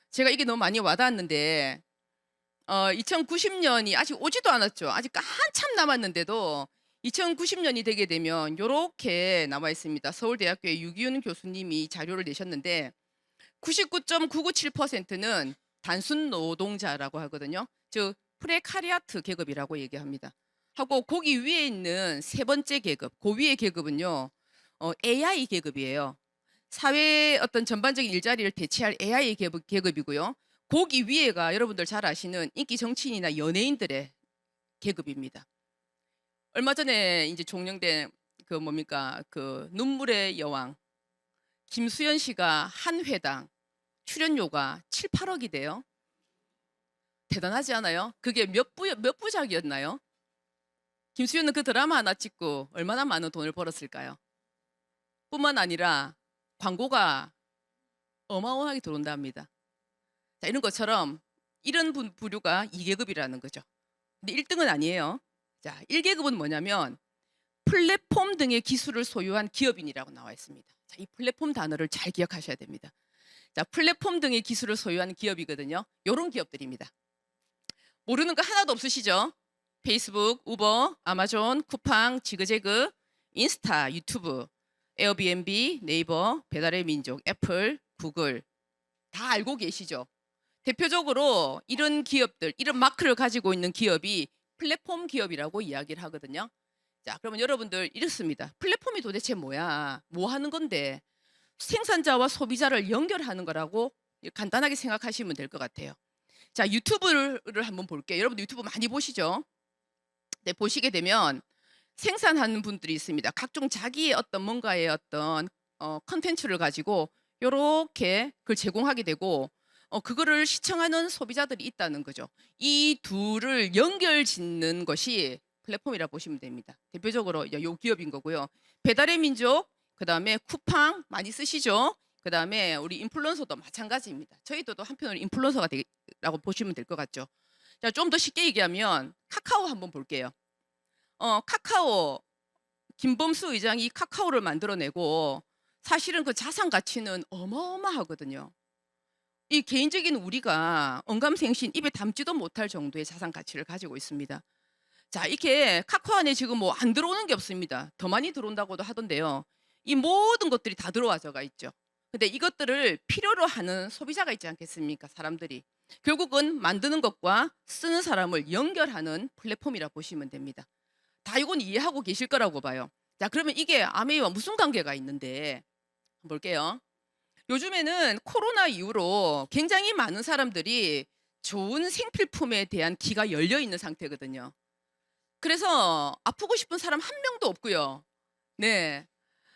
제가 이게 너무 많이 와닿았는데 2090년이 아직 오지도 않았죠. 아직 한참 남았는데도 2090년이 되게 되면 이렇게 나와 있습니다. 서울대학교의 유기훈 교수님이 자료를 내셨는데 99.997%는 단순 노동자라고 하거든요. 즉 프레카리아트 계급이라고 얘기합니다. 하고 거기 위에 있는 세 번째 계급, 그 위의 계급은요. AI 계급이에요. 사회의 어떤 전반적인 일자리를 대체할 AI 계급이고요. 거기 위에가 여러분들 잘 아시는 인기 정치인이나 연예인들의 계급입니다. 얼마 전에 이제 종영된 그 뭡니까 그 눈물의 여왕 김수현 씨가 한 회당 출연료가 7, 8억이 돼요. 대단하지 않아요? 그게 몇 부작이었나요? 김수현은 그 드라마 하나 찍고 얼마나 많은 돈을 벌었을까요? 뿐만 아니라 광고가 어마어마하게 들어온답니다. 자, 이런 것처럼 이런 부류가 2계급이라는 거죠. 근데 1등은 아니에요. 자, 1계급은 뭐냐면 플랫폼 등의 기술을 소유한 기업인이라고 나와 있습니다. 자, 이 플랫폼 단어를 잘 기억하셔야 됩니다. 자, 플랫폼 등의 기술을 소유한 기업이거든요. 이런 기업들입니다. 모르는 거 하나도 없으시죠? 페이스북, 우버, 아마존, 쿠팡, 지그재그, 인스타, 유튜브, 에어비앤비, 네이버, 배달의 민족, 애플, 구글 다 알고 계시죠? 대표적으로 이런 기업들, 이런 마크를 가지고 있는 기업이 플랫폼 기업이라고 이야기를 하거든요. 자, 그러면 여러분들 이렇습니다. 플랫폼이 도대체 뭐야? 뭐 하는 건데? 생산자와 소비자를 연결하는 거라고 간단하게 생각하시면 될 것 같아요. 자, 유튜브를 한번 볼게요. 여러분들 유튜브 많이 보시죠? 네, 보시게 되면 생산하는 분들이 있습니다. 각종 자기의 어떤 뭔가의 어떤 컨텐츠를 가지고 이렇게 그걸 제공하게 되고 그거를 시청하는 소비자들이 있다는 거죠. 이 둘을 연결 짓는 것이 플랫폼이라 보시면 됩니다. 대표적으로 요 기업인 거고요. 배달의 민족, 그다음에 쿠팡 많이 쓰시죠? 그다음에 우리 인플루언서도 마찬가지입니다. 저희도 한편으로 인플루언서가 되라고 보시면 될 것 같죠. 자, 좀 더 쉽게 얘기하면 카카오 한번 볼게요. 카카오 김범수 의장이 카카오를 만들어내고 사실은 그 자산 가치는 어마어마하거든요. 이 개인적인 우리가 언감생신 입에 담지도 못할 정도의 자산 가치를 가지고 있습니다. 자, 이렇게 카카오 안에 지금 뭐 안 들어오는 게 없습니다. 더 많이 들어온다고도 하던데요. 이 모든 것들이 다 들어와져가 있죠. 근데 이것들을 필요로 하는 소비자가 있지 않겠습니까? 사람들이. 결국은 만드는 것과 쓰는 사람을 연결하는 플랫폼이라 보시면 됩니다. 다 이건 이해하고 계실 거라고 봐요. 자, 그러면 이게 아메이와 무슨 관계가 있는데 볼게요. 요즘에는 코로나 이후로 굉장히 많은 사람들이 좋은 생필품에 대한 기가 열려 있는 상태거든요. 그래서 아프고 싶은 사람 한 명도 없고요. 네.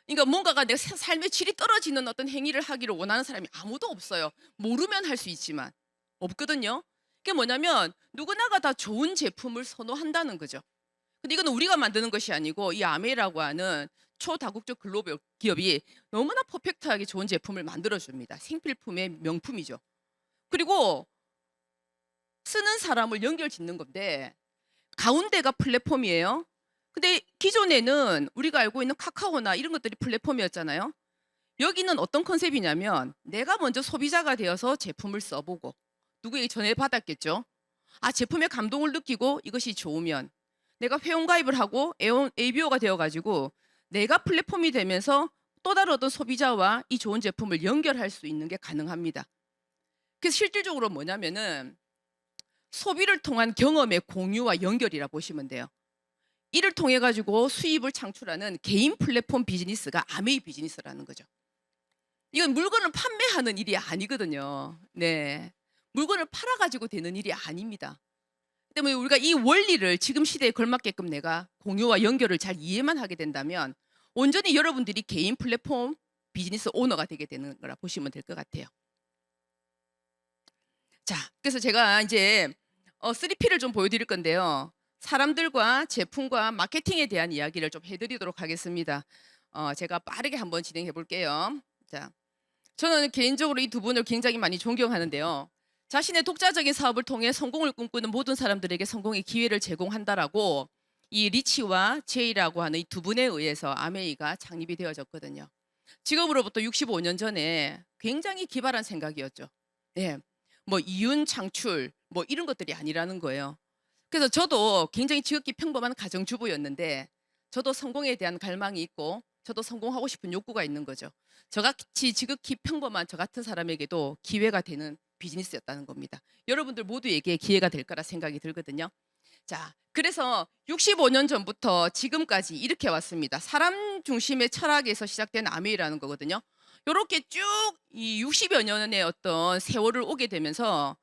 그러니까 뭔가가 내 삶의 질이 떨어지는 어떤 행위를 하기를 원하는 사람이 아무도 없어요. 모르면 할 수 있지만 없거든요. 그게 뭐냐면 누구나가 다 좋은 제품을 선호한다는 거죠. 근데 이거는 우리가 만드는 것이 아니고 이 아메라고 하는 초다국적 글로벌 기업이 너무나 퍼펙트하게 좋은 제품을 만들어줍니다. 생필품의 명품이죠. 그리고 쓰는 사람을 연결 짓는 건데 가운데가 플랫폼이에요. 근데 기존에는 우리가 알고 있는 카카오나 이런 것들이 플랫폼이었잖아요. 여기는 어떤 컨셉이냐면 내가 먼저 소비자가 되어서 제품을 써보고 누구에게 전해받았겠죠. 아, 제품의 감동을 느끼고 이것이 좋으면 내가 회원가입을 하고 ABO가 되어가지고 내가 플랫폼이 되면서 또 다른 어떤 소비자와 이 좋은 제품을 연결할 수 있는 게 가능합니다. 그래서 실질적으로 뭐냐면은 소비를 통한 경험의 공유와 연결이라 보시면 돼요. 이를 통해 가지고 수입을 창출하는 개인 플랫폼 비즈니스가 아메이 비즈니스라는 거죠. 이건 물건을 판매하는 일이 아니거든요. 네, 물건을 팔아가지고 되는 일이 아닙니다. 때문에 우리가 이 원리를 지금 시대에 걸맞게끔 내가 공유와 연결을 잘 이해만 하게 된다면 온전히 여러분들이 개인 플랫폼 비즈니스 오너가 되게 되는 거라 보시면 될 것 같아요. 자, 그래서 제가 이제 3P를 좀 보여드릴 건데요. 사람들과 제품과 마케팅에 대한 이야기를 좀 해드리도록 하겠습니다. 제가 빠르게 한번 진행해 볼게요. 자, 저는 개인적으로 이 두 분을 굉장히 많이 존경하는데요. 자신의 독자적인 사업을 통해 성공을 꿈꾸는 모든 사람들에게 성공의 기회를 제공한다라고 이 리치와 제이라고 하는 이 두 분에 의해서 아메이가 창립이 되어졌거든요. 지금으로부터 65년 전에 굉장히 기발한 생각이었죠. 네, 뭐 이윤 창출 뭐 이런 것들이 아니라는 거예요. 그래서 저도 굉장히 지극히 평범한 가정주부였는데 저도 성공에 대한 갈망이 있고 저도 성공하고 싶은 욕구가 있는 거죠. 저같이 지극히 평범한 저 같은 사람에게도 기회가 되는 비즈니스였다는 겁니다. 여러분들 모두에게 기회가 될 거라 생각이 들거든요. 자, 그래서 65년 전부터 지금까지 이렇게 왔습니다. 사람 중심의 철학에서 시작된 아메이라는 거거든요. 이렇게 쭉 이 60여 년의 어떤 세월을 오게 되면서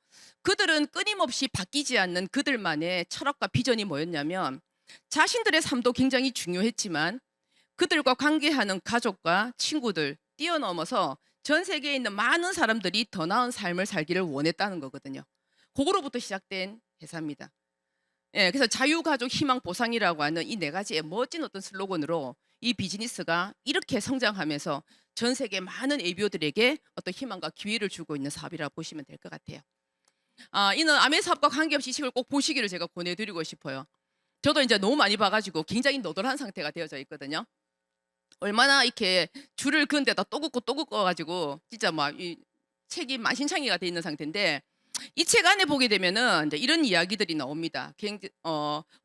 그들은 끊임없이 바뀌지 않는 그들만의 철학과 비전이 뭐였냐면 자신들의 삶도 굉장히 중요했지만 그들과 관계하는 가족과 친구들 뛰어넘어서 전 세계에 있는 많은 사람들이 더 나은 삶을 살기를 원했다는 거거든요. 그거로부터 시작된 회사입니다. 예, 그래서 자유가족 희망 보상이라고 하는 이 네 가지의 멋진 어떤 슬로건으로 이 비즈니스가 이렇게 성장하면서 전 세계 많은 ABO들에게 어떤 희망과 기회를 주고 있는 사업이라고 보시면 될 것 같아요. 이는 아메 사업과 관계없이 이 책을 꼭 보시기를 제가 권해드리고 싶어요. 저도 이제 너무 많이 봐가지고 굉장히 너덜한 상태가 되어져 있거든요. 얼마나 이렇게 줄을 그은 데다 또 긋고 또 긋어가지고 진짜 막 이 책이 만신창이가 돼 있는 상태인데, 이 책 안에 보게 되면은 이제 이런 이야기들이 나옵니다.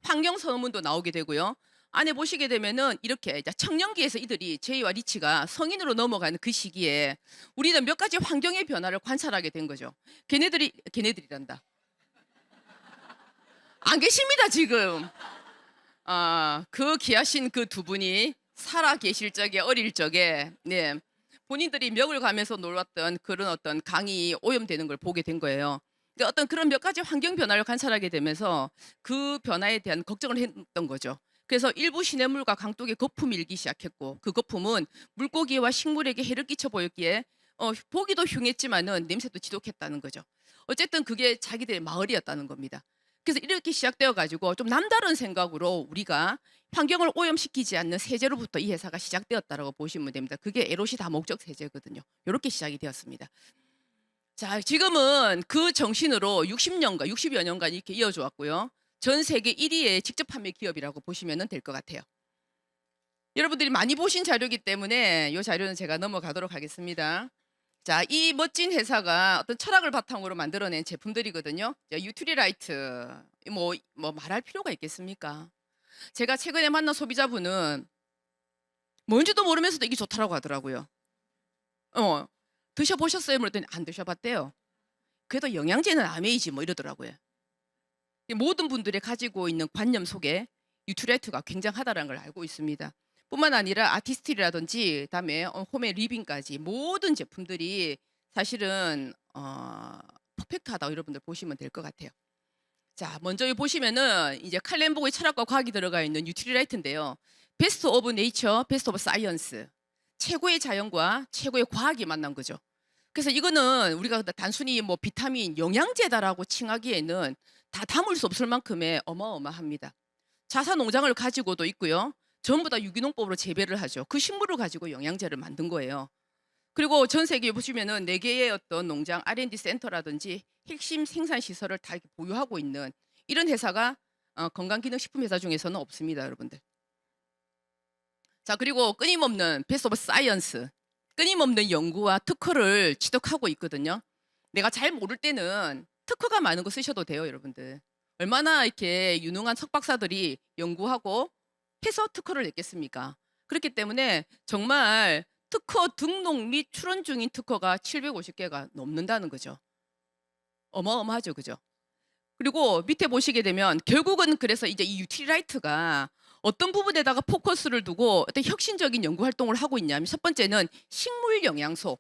환경 선언문도 나오게 되고요. 안에 보시게 되면은 이렇게 이제 청년기에서 이들이 제이와 리치가 성인으로 넘어가는 그 시기에 우리는 몇 가지 환경의 변화를 관찰하게 된 거죠. 걔네들이란다. 안 계십니다 지금. 그 귀하신 그 두 분이 살아 계실 적에, 어릴 적에, 네, 본인들이 멱을 가면서 놀았던 그런 어떤 강이 오염되는 걸 보게 된 거예요. 그러니까 어떤 그런 몇 가지 환경 변화를 관찰하게 되면서 그 변화에 대한 걱정을 했던 거죠. 그래서 일부 시냇물과 강둑에 거품이 일기 시작했고, 그 거품은 물고기와 식물에게 해를 끼쳐 보였기에 보기도 흉했지만은 냄새도 지독했다는 거죠. 어쨌든 그게 자기들의 마을이었다는 겁니다. 그래서 이렇게 시작되어 가지고 좀 남다른 생각으로 우리가 환경을 오염시키지 않는 세제로부터 이 회사가 시작되었다라고 보시면 됩니다. 그게 에롯이 다목적 세제거든요. 이렇게 시작이 되었습니다. 자, 지금은 그 정신으로 60여 년간 이렇게 이어져 왔고요. 전 세계 1위의 직접 판매 기업이라고 보시면 될 것 같아요. 여러분들이 많이 보신 자료이기 때문에 이 자료는 제가 넘어가도록 하겠습니다. 자, 이 멋진 회사가 어떤 철학을 바탕으로 만들어낸 제품들이거든요. 유트리라이트, 뭐 말할 필요가 있겠습니까? 제가 최근에 만난 소비자분은 뭔지도 모르면서도 이게 좋다라고 하더라고요. 드셔보셨어요? 그랬더니 안 드셔봤대요. 그래도 영양제는 아메이지 뭐 이러더라고요. 모든 분들이 가지고 있는 관념 속에 유트라이트가 굉장하다는 걸 알고 있습니다. 뿐만 아니라 아티스트라든지 그다음에 홈의 리빙까지 모든 제품들이 사실은 퍼펙트하다고 여러분들 보시면 될 것 같아요. 자, 먼저 보시면은 이제 칼렌보그의 철학과 과학이 들어가 있는 유트리라이트인데요. 베스트 오브 네이처, 베스트 오브 사이언스. 최고의 자연과 최고의 과학이 만난 거죠. 그래서 이거는 우리가 단순히 뭐 비타민, 영양제다라고 칭하기에는 다 담을 수 없을 만큼의 어마어마합니다. 자사 농장을 가지고도 있고요. 전부 다 유기농법으로 재배를 하죠. 그 식물을 가지고 영양제를 만든 거예요. 그리고 전 세계에 보시면은 4개의 어떤 농장 R&D 센터라든지 핵심 생산 시설을 다 보유하고 있는 이런 회사가 건강기능식품 회사 중에서는 없습니다, 여러분들. 자, 그리고 끊임없는 베스트 오브 사이언스, 끊임없는 연구와 특허를 취득하고 있거든요. 내가 잘 모를 때는 특허가 많은 거 쓰셔도 돼요, 여러분들. 얼마나 이렇게 유능한 석박사들이 연구하고 해서 특허를 냈겠습니까? 그렇기 때문에 정말 특허 등록 및 출원 중인 특허가 750개가 넘는다는 거죠. 어마어마하죠, 그죠? 그리고 밑에 보시게 되면 결국은 그래서 이제 이 유틸라이트가 어떤 부분에다가 포커스를 두고 어떤 혁신적인 연구 활동을 하고 있냐면, 첫 번째는 식물 영양소,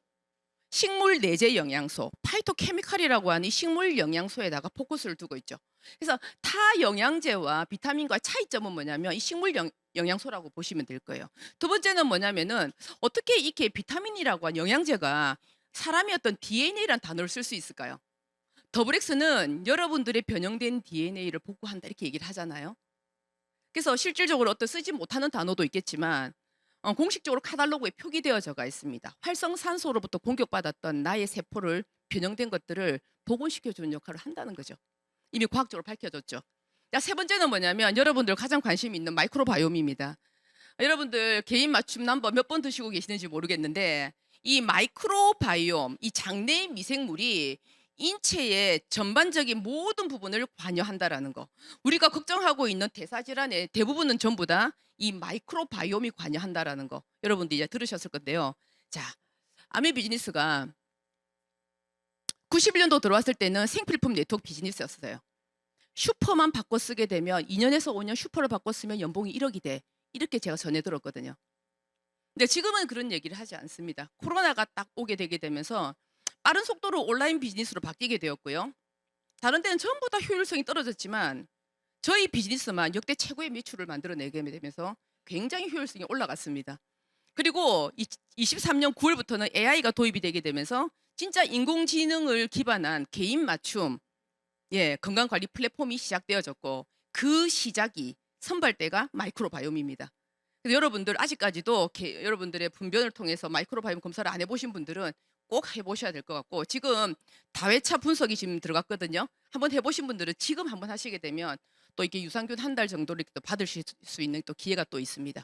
식물 내재 영양소, 파이토케미칼이라고 하는 이 식물 영양소에다가 포커스를 두고 있죠. 그래서 타 영양제와 비타민과의 차이점은 뭐냐면 이 식물 영양소라고 보시면 될 거예요. 두 번째는 뭐냐면은 어떻게 이렇게 비타민이라고 한 영양제가 사람의 어떤 DNA라는 단어를 쓸 수 있을까요? 더블엑스는 여러분들의 변형된 DNA를 복구한다 이렇게 얘기를 하잖아요. 그래서 실질적으로 어떤 쓰지 못하는 단어도 있겠지만 공식적으로 카탈로그에 표기되어져가 있습니다. 활성산소로부터 공격받았던 나의 세포를 변형된 것들을 복원시켜주는 역할을 한다는 거죠. 이미 과학적으로 밝혀졌죠. 자, 세 번째는 뭐냐면 여러분들 가장 관심 있는 마이크로바이옴입니다. 여러분들 개인 맞춤 넘버 몇 번 드시고 계시는지 모르겠는데 이 마이크로바이옴, 이 장내 미생물이 인체의 전반적인 모든 부분을 관여한다라는 거. 우리가 걱정하고 있는 대사질환의 대부분은 전부 다 이 마이크로바이옴이 관여한다라는 거. 여러분들 이제 들으셨을 건데요. 자, 아메 비즈니스가 91년도 들어왔을 때는 생필품 네트워크 비즈니스였어요. 슈퍼만 바꿔 쓰게 되면 2년에서 5년 슈퍼를 바꿔 쓰면 연봉이 1억이 돼. 이렇게 제가 전해 들었거든요. 근데 지금은 그런 얘기를 하지 않습니다. 코로나가 딱 오게 되게 되면서 빠른 속도로 온라인 비즈니스로 바뀌게 되었고요. 다른 데는 전부 다 효율성이 떨어졌지만 저희 비즈니스만 역대 최고의 매출을 만들어내게 되면서 굉장히 효율성이 올라갔습니다. 그리고 23년 9월부터는 AI가 도입이 되게 되면서 진짜 인공지능을 기반한 개인 맞춤 건강관리 플랫폼이 시작되어졌고 그 시작이 선발대가 마이크로바이옴입니다. 그래서 여러분들 아직까지도 여러분들의 분변을 통해서 마이크로바이옴 검사를 안 해보신 분들은 꼭 해보셔야 될 것 같고, 지금 다회차 분석이 지금 들어갔거든요. 한번 해보신 분들은 지금 한번 하시게 되면 또 이렇게 유산균 한 달 정도를 또 받으실 수 있는 또 기회가 또 있습니다.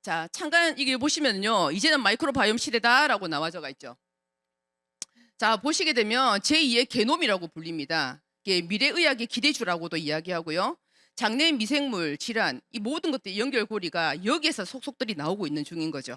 자, 잠깐 이게 보시면요, 이제는 마이크로바이옴 시대다라고 나와져가 있죠. 자, 보시게 되면 제2의 게놈이라고 불립니다. 이게 미래의학의 기대주라고도 이야기하고요. 장내 미생물 질환, 이 모든 것들 연결고리가 여기에서 속속들이 나오고 있는 중인 거죠.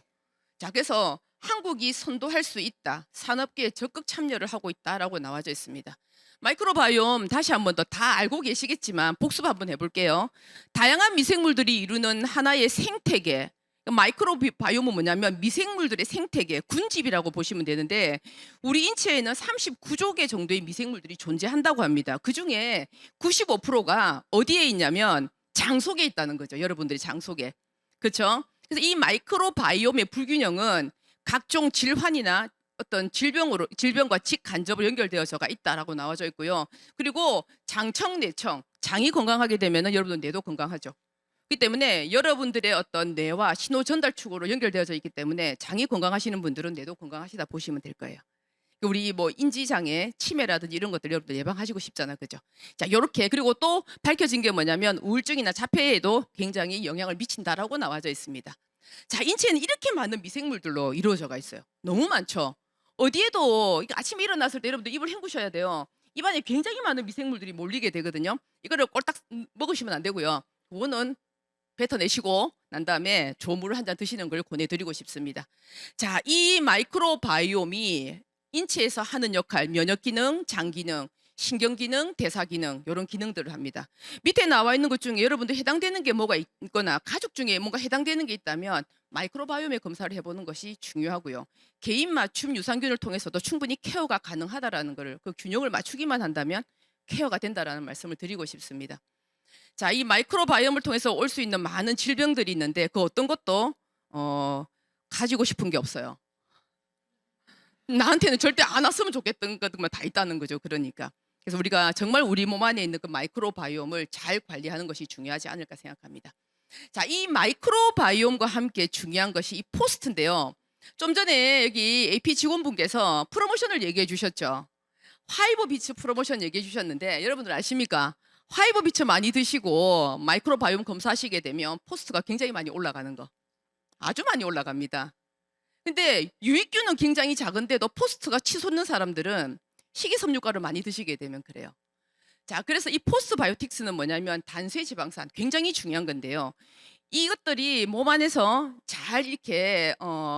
자, 그래서 한국이 선도할 수 있다, 산업계에 적극 참여를 하고 있다라고 나와져 있습니다. 마이크로바이옴 다시 한번 더 다 알고 계시겠지만 복습 한번 해볼게요. 다양한 미생물들이 이루는 하나의 생태계. 마이크로바이옴은 뭐냐면 미생물들의 생태계, 군집이라고 보시면 되는데, 우리 인체에는 39조 개 정도의 미생물들이 존재한다고 합니다. 그중에 95%가 어디에 있냐면 장 속에 있다는 거죠. 여러분들이 장 속에. 그렇죠? 그래서 이 마이크로바이옴의 불균형은 각종 질환이나 어떤 질병과 직간접으로 연결되어서가 있다라고 나와져 있고요. 그리고 장청, 내청, 장이 건강하게 되면은 여러분들 뇌도 건강하죠. 그렇기 때문에 여러분들의 어떤 뇌와 신호 전달축으로 연결되어져 있기 때문에 장이 건강하시는 분들은 뇌도 건강하시다 보시면 될 거예요. 우리 뭐 인지장애, 치매라든지 이런 것들 여러분들 예방하시고 싶잖아요. 그죠? 자, 요렇게. 그리고 또 밝혀진 게 뭐냐면 우울증이나 자폐에도 굉장히 영향을 미친다라고 나와져 있습니다. 자, 인체는 이렇게 많은 미생물들로 이루어져가 있어요. 너무 많죠? 어디에도 아침에 일어났을 때 여러분들 입을 헹구셔야 돼요. 입안에 굉장히 많은 미생물들이 몰리게 되거든요. 이거를 꼴딱 먹으시면 안 되고요. 그거는 뱉어내시고 난 다음에 좋은 물을 한 잔 드시는 걸 권해드리고 싶습니다. 자, 이 마이크로바이옴이 인체에서 하는 역할, 면역기능, 장기능, 신경기능, 대사기능, 이런 기능들을 합니다. 밑에 나와 있는 것 중에 여러분들 해당되는 게 뭐가 있거나 가족 중에 뭔가 해당되는 게 있다면 마이크로바이옴의 검사를 해보는 것이 중요하고요. 개인 맞춤 유산균을 통해서도 충분히 케어가 가능하다라는 것을, 그 균형을 맞추기만 한다면 케어가 된다라는 말씀을 드리고 싶습니다. 자, 이 마이크로바이옴을 통해서 올 수 있는 많은 질병들이 있는데 그 어떤 것도 가지고 싶은 게 없어요. 나한테는 절대 안 왔으면 좋겠던 것들만 다 있다는 거죠. 그러니까. 그래서 우리가 정말 우리 몸 안에 있는 그 마이크로바이옴을 잘 관리하는 것이 중요하지 않을까 생각합니다. 자, 이 마이크로바이옴과 함께 중요한 것이 이 포스트인데요. 좀 전에 여기 AP 직원분께서 프로모션을 얘기해 주셨죠. 화이버 비츠 프로모션 얘기해 주셨는데 여러분들 아십니까? 화이버 비츠 많이 드시고 마이크로바이옴 검사하시게 되면 포스트가 굉장히 많이 올라가는 거. 아주 많이 올라갑니다. 근데 유익균은 굉장히 작은데도 포스트가 치솟는 사람들은 식이섬유가를 많이 드시게 되면 그래요. 자, 그래서 이 포스트바이오틱스는 뭐냐면 단수지방산, 굉장히 중요한 건데요. 이것들이 몸 안에서 잘 이렇게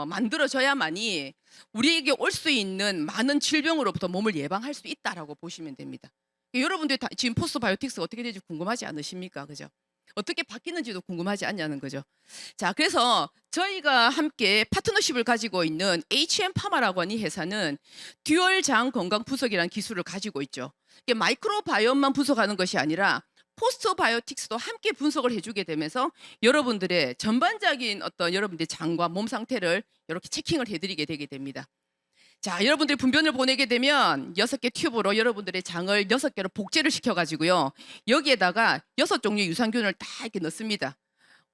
만들어져야만이 우리에게 올 수 있는 많은 질병으로부터 몸을 예방할 수 있다라고 보시면 됩니다. 여러분들 지금 포스트바이오틱스가 어떻게 되는지 궁금하지 않으십니까? 그죠? 어떻게 바뀌는지도 궁금하지 않냐는 거죠. 자, 그래서 저희가 함께 파트너십을 가지고 있는 HM파마라고 하는 이 회사는 듀얼 장 건강 분석이라는 기술을 가지고 있죠. 이게 마이크로바이옴만 분석하는 것이 아니라 포스트바이오틱스도 함께 분석을 해주게 되면서 여러분들의 전반적인 어떤 여러분들의 장과 몸 상태를 이렇게 체킹을 해드리게 되게 됩니다. 자, 여러분들이 분변을 보내게 되면 6개 튜브로 여러분들의 장을 6개로 복제를 시켜가지고요. 여기에다가 6종류의 유산균을 다 이렇게 넣습니다.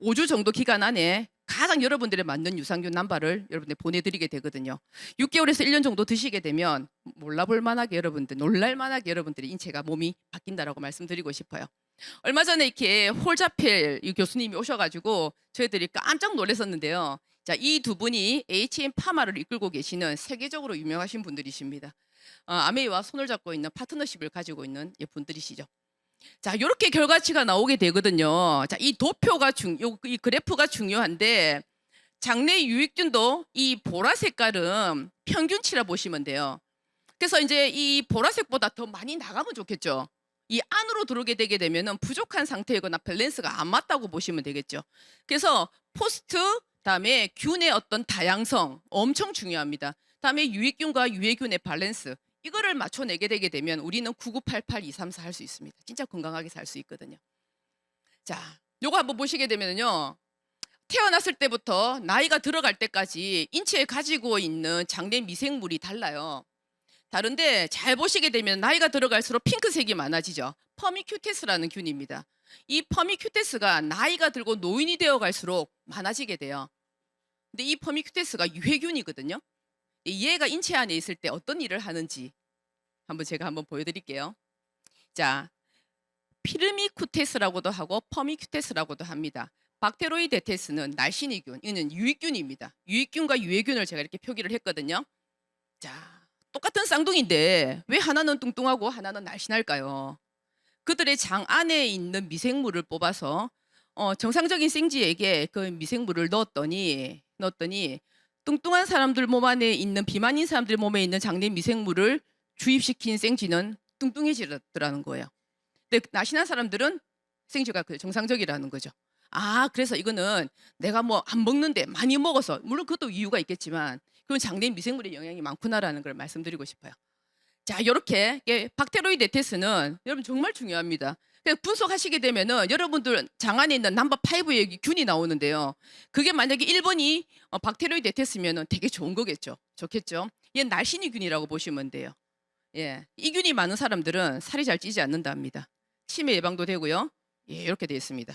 5주 정도 기간 안에 가장 여러분들에 맞는 유산균 남발을 여러분들 보내드리게 되거든요. 6개월에서 1년 정도 드시게 되면 몰라볼 만하게 여러분들, 놀랄 만하게 여러분들의 인체가 몸이 바뀐다라고 말씀드리고 싶어요. 얼마 전에 이렇게 홀자펠 이 교수님이 오셔가지고 저희들이 깜짝 놀랐었는데요. 자, 이 두 분이 HM파마를 이끌고 계시는 세계적으로 유명하신 분들이십니다. 아메이와 손을 잡고 있는 파트너십을 가지고 있는 분들이시죠. 자, 이렇게 결과치가 나오게 되거든요. 자, 이 도표가 이 그래프가 중요한데 장내 유익균도 이 보라 색깔은 평균치라 보시면 돼요. 그래서 이제 이 보라색보다 더 많이 나가면 좋겠죠. 이 안으로 들어오게 되게 되면은 부족한 상태이거나 밸런스가 안 맞다고 보시면 되겠죠. 그래서 포스트 다음에 균의 어떤 다양성 엄청 중요합니다. 다음에 유익균과 유해균의 밸런스 이거를 맞춰내게 되게 되면 우리는 9988-234 할 수 있습니다. 진짜 건강하게 살 수 있거든요. 자, 요거 한번 보시게 되면요. 태어났을 때부터 나이가 들어갈 때까지 인체에 가지고 있는 장내 미생물이 달라요. 다른데 잘 보시게 되면 나이가 들어갈수록 핑크색이 많아지죠. 퍼미큐테스라는 균입니다. 이 퍼미큐테스가 나이가 들고 노인이 되어 갈수록 많아지게 돼요. 근데 이 퍼미큐테스가 유해균이거든요. 얘가 인체 안에 있을 때 어떤 일을 하는지 제가 한번 보여드릴게요. 자, 피르미쿠테스라고도 하고 퍼미큐테스라고도 합니다. 박테로이데테스는 날씬이균, 이는 유익균입니다. 유익균과 유해균을 제가 이렇게 표기를 했거든요. 자, 똑같은 쌍둥이인데 왜 하나는 뚱뚱하고 하나는 날씬할까요? 그들의 장 안에 있는 미생물을 뽑아서 정상적인 생쥐에게 그 미생물을 넣었더니 뚱뚱한 사람들 몸 안에 있는 비만인 사람들 몸에 있는 장내 미생물을 주입시킨 생쥐는 뚱뚱해지더라는 거예요. 근데 날씬한 사람들은 생쥐가 정상적이라는 거죠. 아, 그래서 이거는 내가 뭐 안 먹는데 많이 먹어서, 물론 그것도 이유가 있겠지만 그건 장내 미생물의 영향이 많구나라는 걸 말씀드리고 싶어요. 자, 이렇게 박테로이데테스는 여러분 정말 중요합니다. 분석하시게 되면은 여러분들 장 안에 있는 넘버 5의 균이 나오는데요. 그게 만약에 1번이 박테로이데테스면은 되게 좋은 거겠죠. 좋겠죠. 얘는 날씬이균이라고 보시면 돼요. 예, 이 균이 많은 사람들은 살이 잘 찌지 않는답니다. 치매 예방도 되고요. 예, 이렇게 되어 있습니다.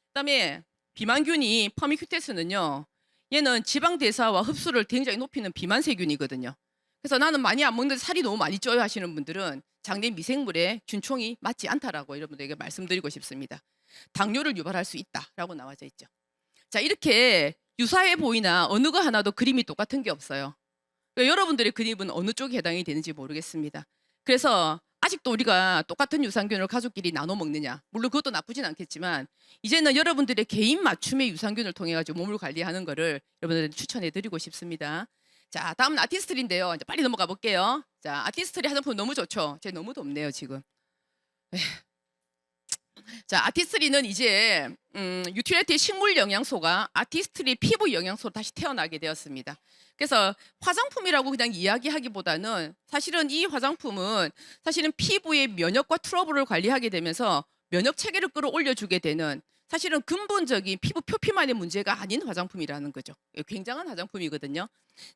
그다음에 비만균이 퍼미큐테스는요. 얘는 지방 대사와 흡수를 굉장히 높이는 비만세균이거든요. 그래서 나는 많이 안 먹는데 살이 너무 많이 쪄요 하시는 분들은 장내 미생물에 균총이 맞지 않다라고 여러분들에게 말씀드리고 싶습니다. 당뇨를 유발할 수 있다라고 나와져 있죠. 자, 이렇게 유사해 보이나 어느 거 하나도 그림이 똑같은 게 없어요. 그러니까 여러분들의 그림은 어느 쪽에 해당이 되는지 모르겠습니다. 그래서 아직도 우리가 똑같은 유산균을 가족끼리 나눠 먹느냐, 물론 그것도 나쁘진 않겠지만 이제는 여러분들의 개인 맞춤의 유산균을 통해 가지고 몸을 관리하는 거를 여러분들한테 추천해 드리고 싶습니다. 자, 다음은 아티스트리인데요. 이제 빨리 넘어가 볼게요. 자, 아티스트리 화장품 너무 좋죠. 제 너무 덥네요 지금. 자, 아티스트리는 이제 유틸리티 식물 영양소가 아티스트리 피부 영양소로 다시 태어나게 되었습니다. 그래서 화장품이라고 그냥 이야기하기보다는 사실은 이 화장품은 사실은 피부의 면역과 트러블을 관리하게 되면서 면역 체계를 끌어올려주게 되는, 사실은 근본적인 피부 표피만의 문제가 아닌 화장품이라는 거죠. 굉장한 화장품이거든요.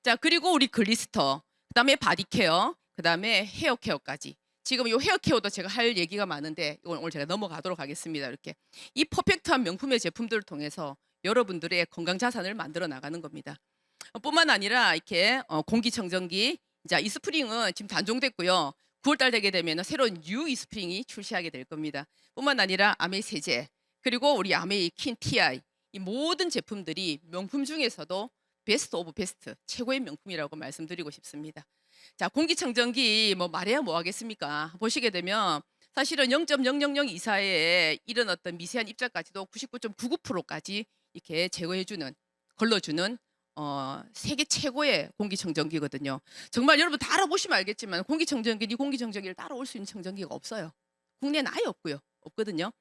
자, 그리고 우리 글리스터, 그다음에 바디케어, 그다음에 헤어케어까지. 지금 이 헤어케어도 제가 할 얘기가 많은데 이건 오늘 제가 넘어가도록 하겠습니다. 이렇게 이 퍼펙트한 명품의 제품들을 통해서 여러분들의 건강 자산을 만들어 나가는 겁니다. 뿐만 아니라 이렇게 공기청정기, 자, 이 스프링은 지금 단종됐고요. 9월달 되게 되면 새로운 뉴 이스프링이 출시하게 될 겁니다. 뿐만 아니라 아메이 세제, 그리고 우리 아메이 킨 TI, 이 모든 제품들이 명품 중에서도 베스트 오브 베스트, 최고의 명품이라고 말씀드리고 싶습니다. 자, 공기청정기 뭐 말해야 뭐 하겠습니까? 보시게 되면 사실은 0.000 이사의 이런 어떤 미세한 입자까지도 99.99%까지 이렇게 제거해주는, 걸러주는 세계 최고의 공기청정기거든요. 정말 여러분 다 알아보시면 알겠지만 공기청정기, 이 공기청정기를 따라올 수 있는 청정기가 없어요. 국내는 아예 없고요. 없거든요.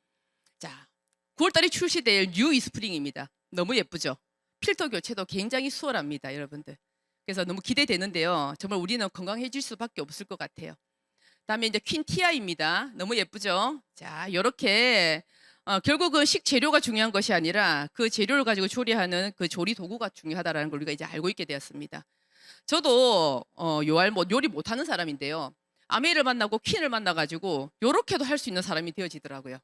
자, 9월달에 출시될 뉴 이스프링입니다. 너무 예쁘죠? 필터 교체도 굉장히 수월합니다, 여러분들. 그래서 너무 기대되는데요. 정말 우리는 건강해질 수밖에 없을 것 같아요. 그다음에 이제 퀸 티아입니다. 너무 예쁘죠? 자, 이렇게 결국은 식재료가 중요한 것이 아니라 그 재료를 가지고 조리하는 그 조리 도구가 중요하다라는 걸 우리가 이제 알고 있게 되었습니다. 저도 요리 못하는 사람인데요. 아메이를 만나고 퀸을 만나가지고 요렇게도 할 수 있는 사람이 되어지더라고요.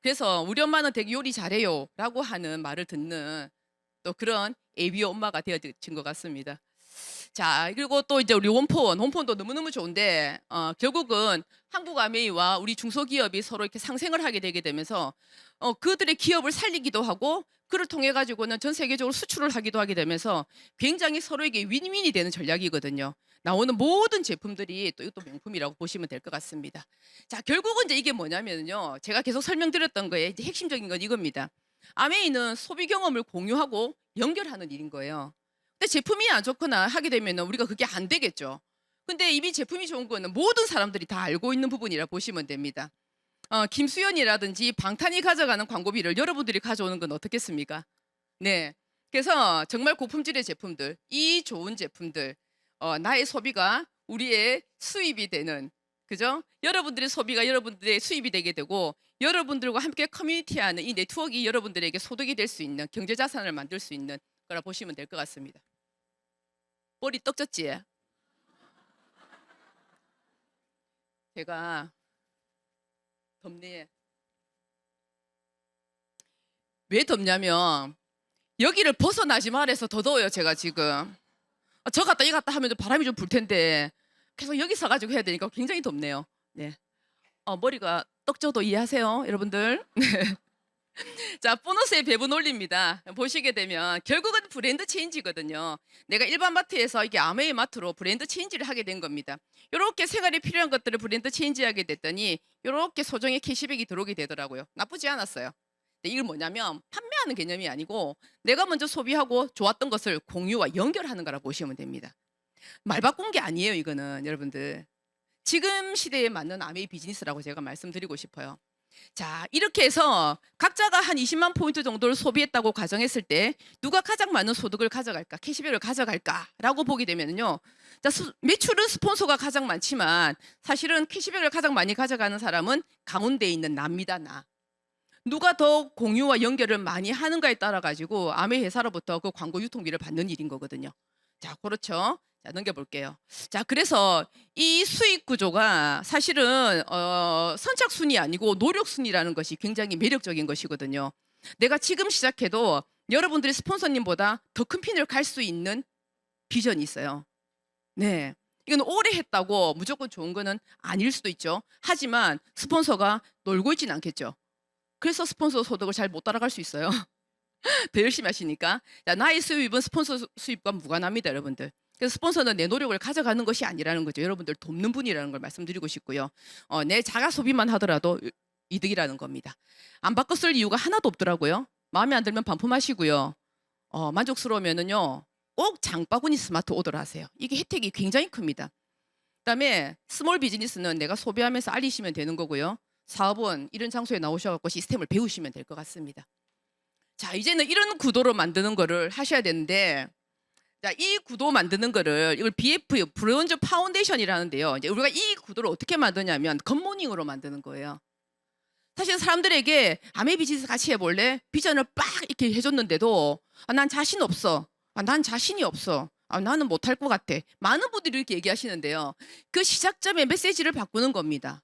그래서 우리 엄마는 되게 요리 잘해요라고 하는 말을 듣는 또 그런 ABO 엄마가 되어진 것 같습니다. 자, 그리고 또 이제 우리 홈폰도 너무너무 좋은데 결국은 한국 아메이와 우리 중소기업이 서로 이렇게 상생을 하게 되게 되면서 그들의 기업을 살리기도 하고 그를 통해 가지고는 전 세계적으로 수출을 하기도 하게 되면서 굉장히 서로에게 윈윈이 되는 전략이거든요. 나오는 모든 제품들이 또 이것도 명품이라고 보시면 될 것 같습니다. 자, 결국은 이제 이게 뭐냐면요. 제가 계속 설명드렸던 거에 이제 핵심적인 건 이겁니다. 아메이는 소비 경험을 공유하고 연결하는 일인 거예요. 근데 제품이 안 좋거나 하게 되면 우리가 그게 안 되겠죠. 근데 이미 제품이 좋은 거는 모든 사람들이 다 알고 있는 부분이라 보시면 됩니다. 김수현이라든지 방탄이 가져가는 광고비를 여러분들이 가져오는 건 어떻겠습니까? 네. 그래서 정말 고품질의 제품들, 이 좋은 제품들, 나의 소비가 우리의 수입이 되는, 그죠? 여러분들의 소비가 여러분들의 수입이 되게 되고 여러분들과 함께 커뮤니티하는 이 네트워크가 여러분들에게 소득이 될 수 있는 경제 자산을 만들 수 있는 거라 보시면 될 것 같습니다. 머리 떡졌지? 제가 덥네. 왜 덥냐면 여기를 벗어나지 말아서 더 더워요, 제가 지금. 저 갔다 이 갔다 하면 좀 바람이 좀 불 텐데 계속 여기 서가지고 해야 되니까 굉장히 덥네요. 네. 머리가 떡져도 이해하세요, 여러분들. 자, 보너스의 배분 원리입니다. 보시게 되면 결국은 브랜드 체인지거든요. 내가 일반 마트에서 이게 아메이 마트로 브랜드 체인지를 하게 된 겁니다. 이렇게 생활에 필요한 것들을 브랜드 체인지하게 됐더니 이렇게 소정의 캐시백이 들어오게 되더라고요. 나쁘지 않았어요. 근데 이게 뭐냐면 판매하는 개념이 아니고 내가 먼저 소비하고 좋았던 것을 공유와 연결하는 거라 보시면 됩니다. 말 바꾼 게 아니에요, 이거는 여러분들. 지금 시대에 맞는 아메이 비즈니스라고 제가 말씀드리고 싶어요. 자, 이렇게 해서 각자가 한 20만 포인트 정도를 소비했다고 가정했을 때 누가 가장 많은 소득을 가져갈까, 캐시백을 가져갈까라고 보게 되면요. 자, 매출은 스폰서가 가장 많지만 사실은 캐시백을 가장 많이 가져가는 사람은 가운데 있는 나입니다, 나. 누가 더 공유와 연결을 많이 하는가에 따라 가지고 아메 회사로부터 그 광고 유통비를 받는 일인 거거든요. 자, 그렇죠. 자, 넘겨볼게요. 자, 그래서 이 수익 구조가 사실은 선착순이 아니고 노력순이라는 것이 굉장히 매력적인 것이거든요. 내가 지금 시작해도 여러분들이 스폰서님보다 더 큰 핀을 갈 수 있는 비전이 있어요. 네. 이건 오래 했다고 무조건 좋은 거는 아닐 수도 있죠. 하지만 스폰서가 놀고 있진 않겠죠. 그래서 스폰서 소득을 잘 못 따라갈 수 있어요. 더 열심히 하시니까. 자, 나의 수입은 스폰서 수입과 무관합니다, 여러분들. 그래서 스폰서는 내 노력을 가져가는 것이 아니라는 거죠. 여러분들 돕는 분이라는 걸 말씀드리고 싶고요. 내 자가 소비만 하더라도 이득이라는 겁니다. 안 바꿔 쓸 이유가 하나도 없더라고요. 마음에 안 들면 반품하시고요. 만족스러우면은요, 꼭 장바구니 스마트 오더를 하세요. 이게 혜택이 굉장히 큽니다. 그다음에 스몰 비즈니스는 내가 소비하면서 알리시면 되는 거고요. 사업은 이런 장소에 나오셔서 시스템을 배우시면 될 것 같습니다. 자, 이제는 이런 구도로 만드는 거를 하셔야 되는데, 자, 이 구도 만드는 거를 이걸 BF 브론즈 파운데이션이라는데요. 이제 우리가 이 구도를 어떻게 만드냐면 굿모닝으로 만드는 거예요. 사실 사람들에게 아메 비즈니스 같이 해볼래? 비전을 빡 이렇게 해줬는데도 난 자신 없어. 난 자신이 없어. 나는 못할 것 같아. 많은 분들이 이렇게 얘기하시는데요. 그 시작점의 메시지를 바꾸는 겁니다.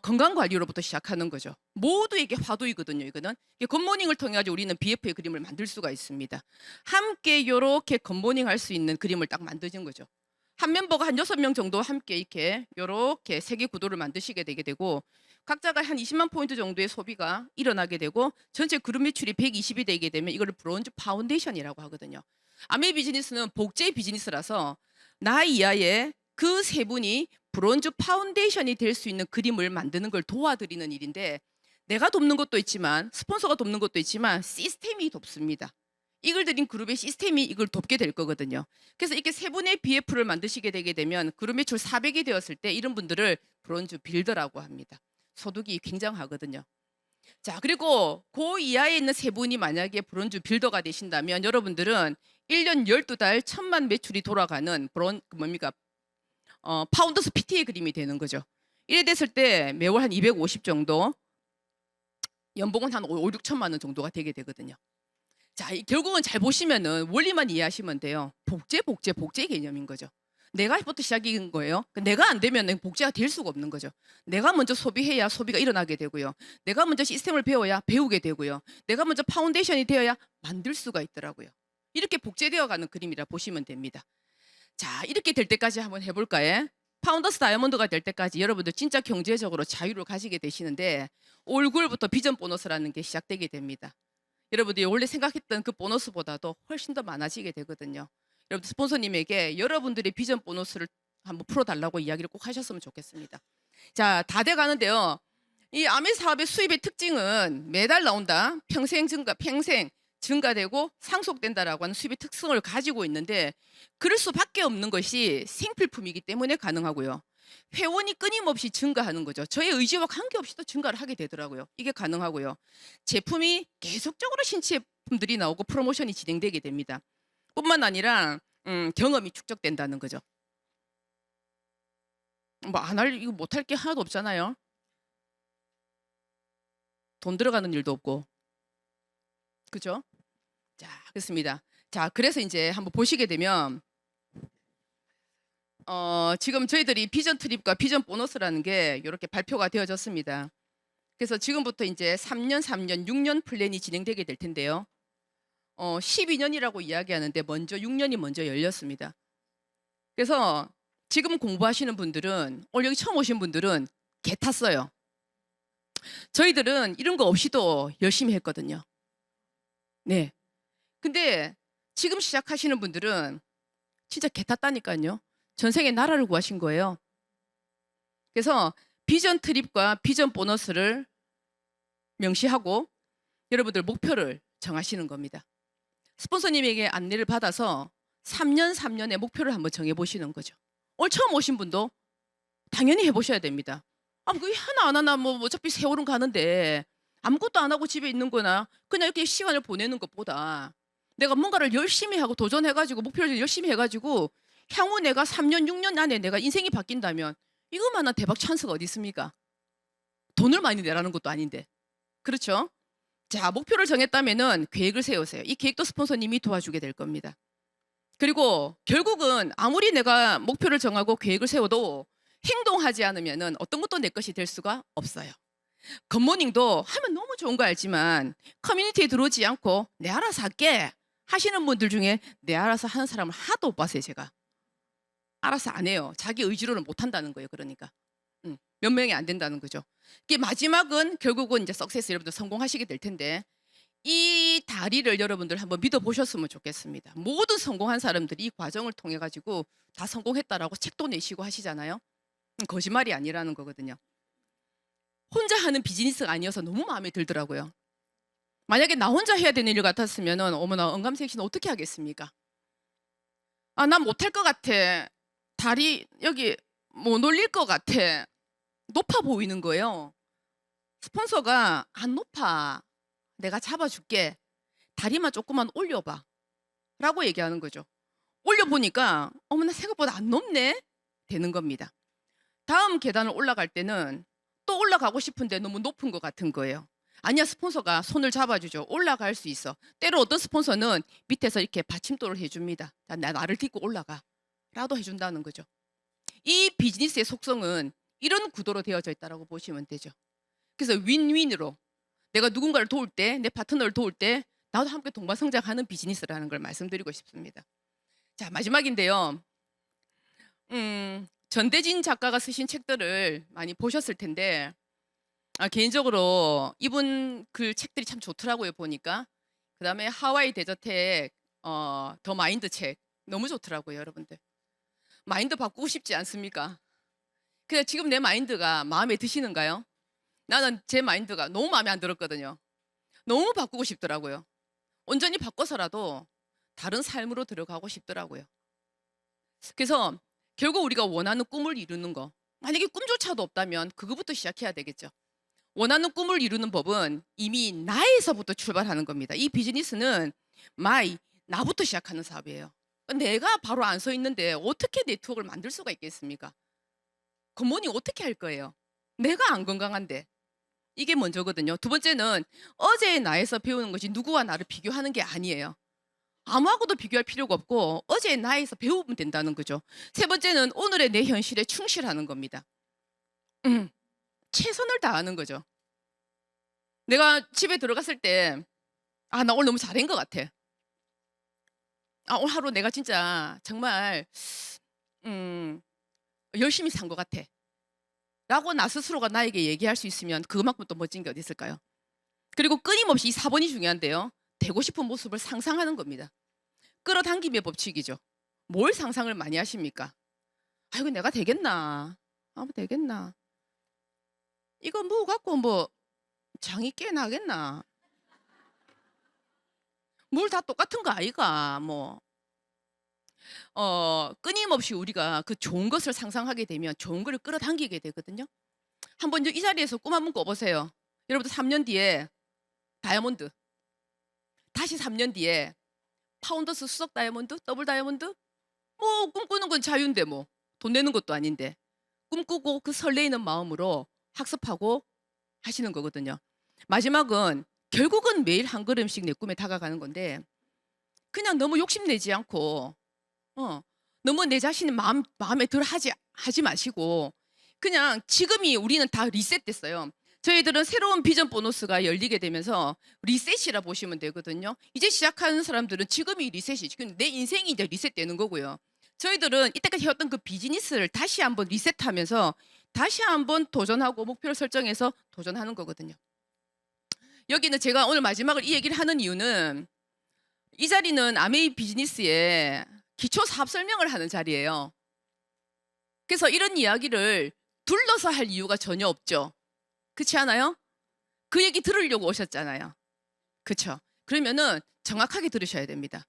건강관리로부터 시작하는 거죠. 모두에게 화두이거든요. 이거는 굿모닝을 통해 가지고 우리는 BF의 그림을 만들 수가 있습니다. 함께 이렇게 굿모닝 할 수 있는 그림을 딱 만드는 거죠. 한 멤버가 한 6명 정도 함께 이렇게 세계 구도를 만드시게 되게 되고 각자가 한 20만 포인트 정도의 소비가 일어나게 되고 전체 그룹 매출이 120이 되게 되면 이걸 브론즈 파운데이션이라고 하거든요. 아메 비즈니스는 복제 비즈니스라서 나 이하의 그 세 분이 브론즈 파운데이션이 될 수 있는 그림을 만드는 걸 도와드리는 일인데 내가 돕는 것도 있지만 스폰서가 돕는 것도 있지만 시스템이 돕습니다. 이걸 드린 그룹의 시스템이 이걸 돕게 될 거거든요. 그래서 이렇게 세 분의 BF를 만드시게 되게 되면 그룹 매출 400이 되었을 때 이런 분들을 브론즈 빌더라고 합니다. 소득이 굉장하거든요. 자, 그리고 그 이하에 있는 세 분이 만약에 브론즈 빌더가 되신다면 여러분들은 1년 12달 1000만 매출이 돌아가는 파운더스 PT의 그림이 되는 거죠. 이래 됐을 때 매월 한 250 정도, 연봉은 한 5, 6천만 원 정도가 되게 되거든요. 자, 결국은 잘 보시면은 원리만 이해하시면 돼요. 복제 개념인 거죠. 내가부터 시작인 거예요. 내가 안 되면 복제가 될 수가 없는 거죠. 내가 먼저 소비해야 소비가 일어나게 되고요. 내가 먼저 시스템을 배워야 배우게 되고요. 내가 먼저 파운데이션이 되어야 만들 수가 있더라고요. 이렇게 복제되어 가는 그림이라 보시면 됩니다. 자, 이렇게 될 때까지 한번 해볼까요? 파운더스 다이아몬드가 될 때까지 여러분들 진짜 경제적으로 자유를 가지게 되시는데 올 9월부터 비전 보너스라는 게 시작되게 됩니다. 여러분들이 원래 생각했던 그 보너스보다도 훨씬 더 많아지게 되거든요. 여러분 스폰서님에게 여러분들의 비전 보너스를 한번 풀어달라고 이야기를 꼭 하셨으면 좋겠습니다. 자, 다 돼가는데요. 이 아메 사업의 수입의 특징은 매달 나온다. 평생 증가되고 상속된다라고 하는 수입의 특성을 가지고 있는데 그럴 수밖에 없는 것이 생필품이기 때문에 가능하고요. 회원이 끊임없이 증가하는 거죠. 저의 의지와 관계없이도 증가를 하게 되더라고요. 이게 가능하고요. 제품이 계속적으로 신제품들이 나오고 프로모션이 진행되게 됩니다. 뿐만 아니라 경험이 축적된다는 거죠. 이거 못할 게 하나도 없잖아요. 돈 들어가는 일도 없고. 그죠? 자, 그렇습니다. 자, 그래서 이제 한번 보시게 되면 지금 저희들이 비전 트립과 비전 보너스라는 게 이렇게 발표가 되어졌습니다. 그래서 지금부터 이제 3년, 3년, 6년 플랜이 진행되게 될 텐데요. 12년이라고 이야기하는데 먼저 6년이 먼저 열렸습니다. 그래서 지금 공부하시는 분들은 오늘 여기 처음 오신 분들은 개 탔어요. 저희들은 이런 거 없이도 열심히 했거든요. 네. 근데 지금 시작하시는 분들은 진짜 개 탔다니까요. 전생에 나라를 구하신 거예요. 그래서 비전 트립과 비전 보너스를 명시하고 여러분들 목표를 정하시는 겁니다. 스폰서님에게 안내를 받아서 3년, 3년의 목표를 한번 정해보시는 거죠. 오늘 처음 오신 분도 당연히 해보셔야 됩니다. 그게 하나 안 하나 뭐 어차피 세월은 가는데 아무것도 안 하고 집에 있는 거나 그냥 이렇게 시간을 보내는 것보다 내가 뭔가를 열심히 하고 도전해가지고 목표를 열심히 해가지고 향후 내가 3년, 6년 안에 내가 인생이 바뀐다면 이것만한 대박 찬스가 어디 있습니까? 돈을 많이 내라는 것도 아닌데. 그렇죠? 자, 목표를 정했다면은 계획을 세우세요. 이 계획도 스폰서님이 도와주게 될 겁니다. 그리고 결국은 아무리 내가 목표를 정하고 계획을 세워도 행동하지 않으면은 어떤 것도 내 것이 될 수가 없어요. 굿모닝도 하면 너무 좋은 거 알지만 커뮤니티에 들어오지 않고 내 알아서 할게 하시는 분들 중에 내 알아서 하는 사람을 하나도 못 봤어요, 제가. 알아서 안 해요. 자기 의지로는 못 한다는 거예요, 그러니까. 몇 명이 안 된다는 거죠. 이게 마지막은 결국은 이제 석세스 여러분들 성공하시게 될 텐데 이 다리를 여러분들 한번 믿어보셨으면 좋겠습니다. 모든 성공한 사람들이 이 과정을 통해 가지고 다 성공했다라고 책도 내시고 하시잖아요. 거짓말이 아니라는 거거든요. 혼자 하는 비즈니스가 아니어서 너무 마음에 들더라고요. 만약에 나 혼자 해야 되는 일 같았으면 어머나 언감생신 어떻게 하겠습니까? 난 못할 것 같아. 다리 여기 못 올릴 것 같아. 높아 보이는 거예요. 스폰서가 안 높아. 내가 잡아줄게. 다리만 조금만 올려봐. 라고 얘기하는 거죠. 올려보니까 어머나 생각보다 안 높네. 되는 겁니다. 다음 계단을 올라갈 때는 또 올라가고 싶은데 너무 높은 것 같은 거예요. 아니야, 스폰서가 손을 잡아주죠. 올라갈 수 있어. 때로 어떤 스폰서는 밑에서 이렇게 받침돌을 해줍니다. 자, 나를 딛고 올라가. 라도 해준다는 거죠. 이 비즈니스의 속성은 이런 구도로 되어져 있다고 보시면 되죠. 그래서 윈윈으로 내가 누군가를 도울 때, 내 파트너를 도울 때 나도 함께 동반성장하는 비즈니스라는 걸 말씀드리고 싶습니다. 자, 마지막인데요. 전대진 작가가 쓰신 책들을 많이 보셨을 텐데 개인적으로 이분 글 책들이 참 좋더라고요, 보니까. 그 다음에 하와이 데저텍 더 마인드 책 너무 좋더라고요, 여러분들. 마인드 바꾸고 싶지 않습니까? 근데 지금 내 마인드가 마음에 드시는가요? 나는 제 마인드가 너무 마음에 안 들었거든요. 너무 바꾸고 싶더라고요. 온전히 바꿔서라도 다른 삶으로 들어가고 싶더라고요. 그래서 결국 우리가 원하는 꿈을 이루는 거, 만약에 꿈조차도 없다면 그거부터 시작해야 되겠죠. 원하는 꿈을 이루는 법은 이미 나에서부터 출발하는 겁니다. 이 비즈니스는 나부터 시작하는 사업이에요. 내가 바로 안 서 있는데 어떻게 네트워크를 만들 수가 있겠습니까? 굿모닝 어떻게 할 거예요? 내가 안 건강한데. 이게 먼저거든요. 두 번째는 어제의 나에서 배우는 것이 누구와 나를 비교하는 게 아니에요. 아무하고도 비교할 필요가 없고 어제의 나에서 배우면 된다는 거죠. 세 번째는 오늘의 내 현실에 충실하는 겁니다. 최선을 다하는 거죠. 내가 집에 들어갔을 때 나 오늘 너무 잘한 것 같아. 오늘 하루 내가 진짜 정말 열심히 산 것 같아. 라고 나 스스로가 나에게 얘기할 수 있으면 그만큼 또 멋진 게 어디 있을까요? 그리고 끊임없이 이 4번이 중요한데요. 되고 싶은 모습을 상상하는 겁니다. 끌어당김의 법칙이죠. 뭘 상상을 많이 하십니까? 이거 내가 되겠나? 뭐 되겠나? 이거 뭐 갖고 뭐 장이 꽤 나겠나? 물 다 똑같은 거 아이가? 뭐. 끊임없이 우리가 그 좋은 것을 상상하게 되면 좋은 걸 끌어당기게 되거든요. 한번 이 자리에서 꿈 한번 꿔보세요. 여러분들 3년 뒤에 다이아몬드, 다시 3년 뒤에 파운더스 수석 다이아몬드, 더블 다이아몬드, 뭐 꿈꾸는 건 자유인데 뭐 돈 내는 것도 아닌데 꿈꾸고 그 설레이는 마음으로 학습하고 하시는 거거든요. 마지막은 결국은 매일 한 걸음씩 내 꿈에 다가가는 건데 그냥 너무 욕심내지 않고 너무 내 자신이 마음에 들어 하지 마시고 그냥 지금이 우리는 다 리셋됐어요. 저희들은 새로운 비전 보너스가 열리게 되면서 리셋이라 보시면 되거든요. 이제 시작하는 사람들은 지금이 리셋이지. 내 인생이 이제 리셋되는 거고요. 저희들은 이때까지 해왔던 그 비즈니스를 다시 한번 리셋하면서 다시 한번 도전하고 목표를 설정해서 도전하는 거거든요. 여기는 제가 오늘 마지막으로 이 얘기를 하는 이유는 이 자리는 아메이 비즈니스의 기초 사업 설명을 하는 자리예요. 그래서 이런 이야기를 둘러서 할 이유가 전혀 없죠. 그렇지 않아요? 그 얘기 들으려고 오셨잖아요. 그렇죠? 그러면은 정확하게 들으셔야 됩니다.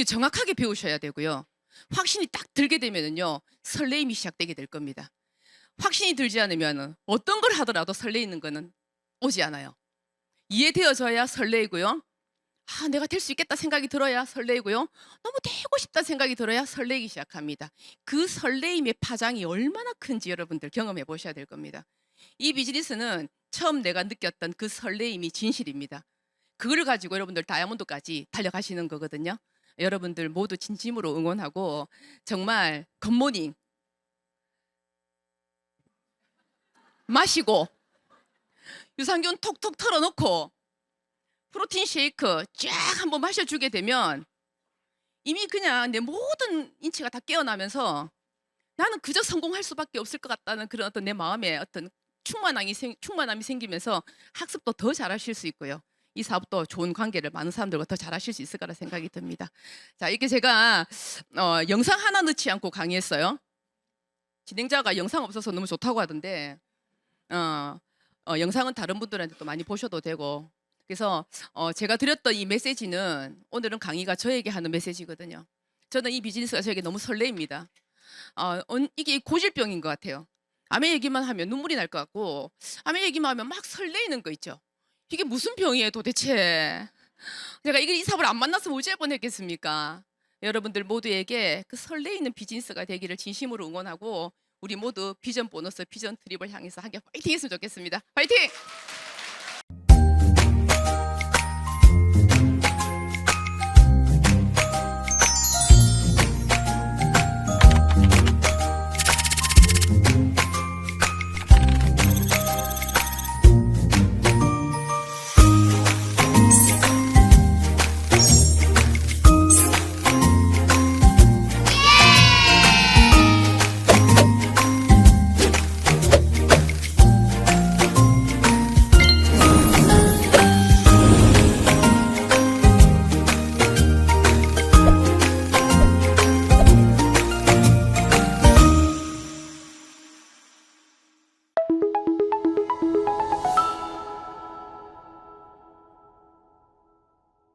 정확하게 배우셔야 되고요. 확신이 딱 들게 되면은요, 설레임이 시작되게 될 겁니다. 확신이 들지 않으면 어떤 걸 하더라도 설레이는 거는 오지 않아요. 이해되어져야 설레이고요. 아, 내가 될 수 있겠다 생각이 들어야 설레이고요. 너무 되고 싶다 생각이 들어야 설레기 시작합니다. 그 설레임의 파장이 얼마나 큰지 여러분들 경험해 보셔야 될 겁니다. 이 비즈니스는 처음 내가 느꼈던 그 설레임이 진실입니다. 그걸 가지고 여러분들 다이아몬드까지 달려가시는 거거든요. 여러분들 모두 진심으로 응원하고 정말 굿모닝 마시고 유산균 톡톡 털어놓고 프로틴 쉐이크 쫙 한번 마셔주게 되면 이미 그냥 내 모든 인체가 다 깨어나면서 나는 그저 성공할 수밖에 없을 것 같다는 그런 어떤 내 마음에 어떤 충만함이 생기면서 학습도 더 잘하실 수 있고요. 이 사업도 좋은 관계를 많은 사람들과 더 잘하실 수 있을 거라 생각이 듭니다. 자, 이렇게 제가 영상 하나 넣지 않고 강의했어요. 진행자가 영상 없어서 너무 좋다고 하던데 영상은 다른 분들한테 또 많이 보셔도 되고 그래서 제가 드렸던 이 메시지는 오늘은 강의가 저에게 하는 메시지거든요. 저는 이 비즈니스가 저에게 너무 설레입니다. 이게 고질병인 것 같아요. 아메 얘기만 하면 눈물이 날 것 같고 아메 얘기만 하면 막 설레이는 거 있죠. 이게 무슨 병이에요 도대체. 제가 이 사업을 안 만났으면 어찌할 뻔했겠습니까. 여러분들 모두에게 그 설레이는 비즈니스가 되기를 진심으로 응원하고 우리 모두 비전 보너스 비전 트립을 향해서 함께 파이팅 했으면 좋겠습니다. 파이팅!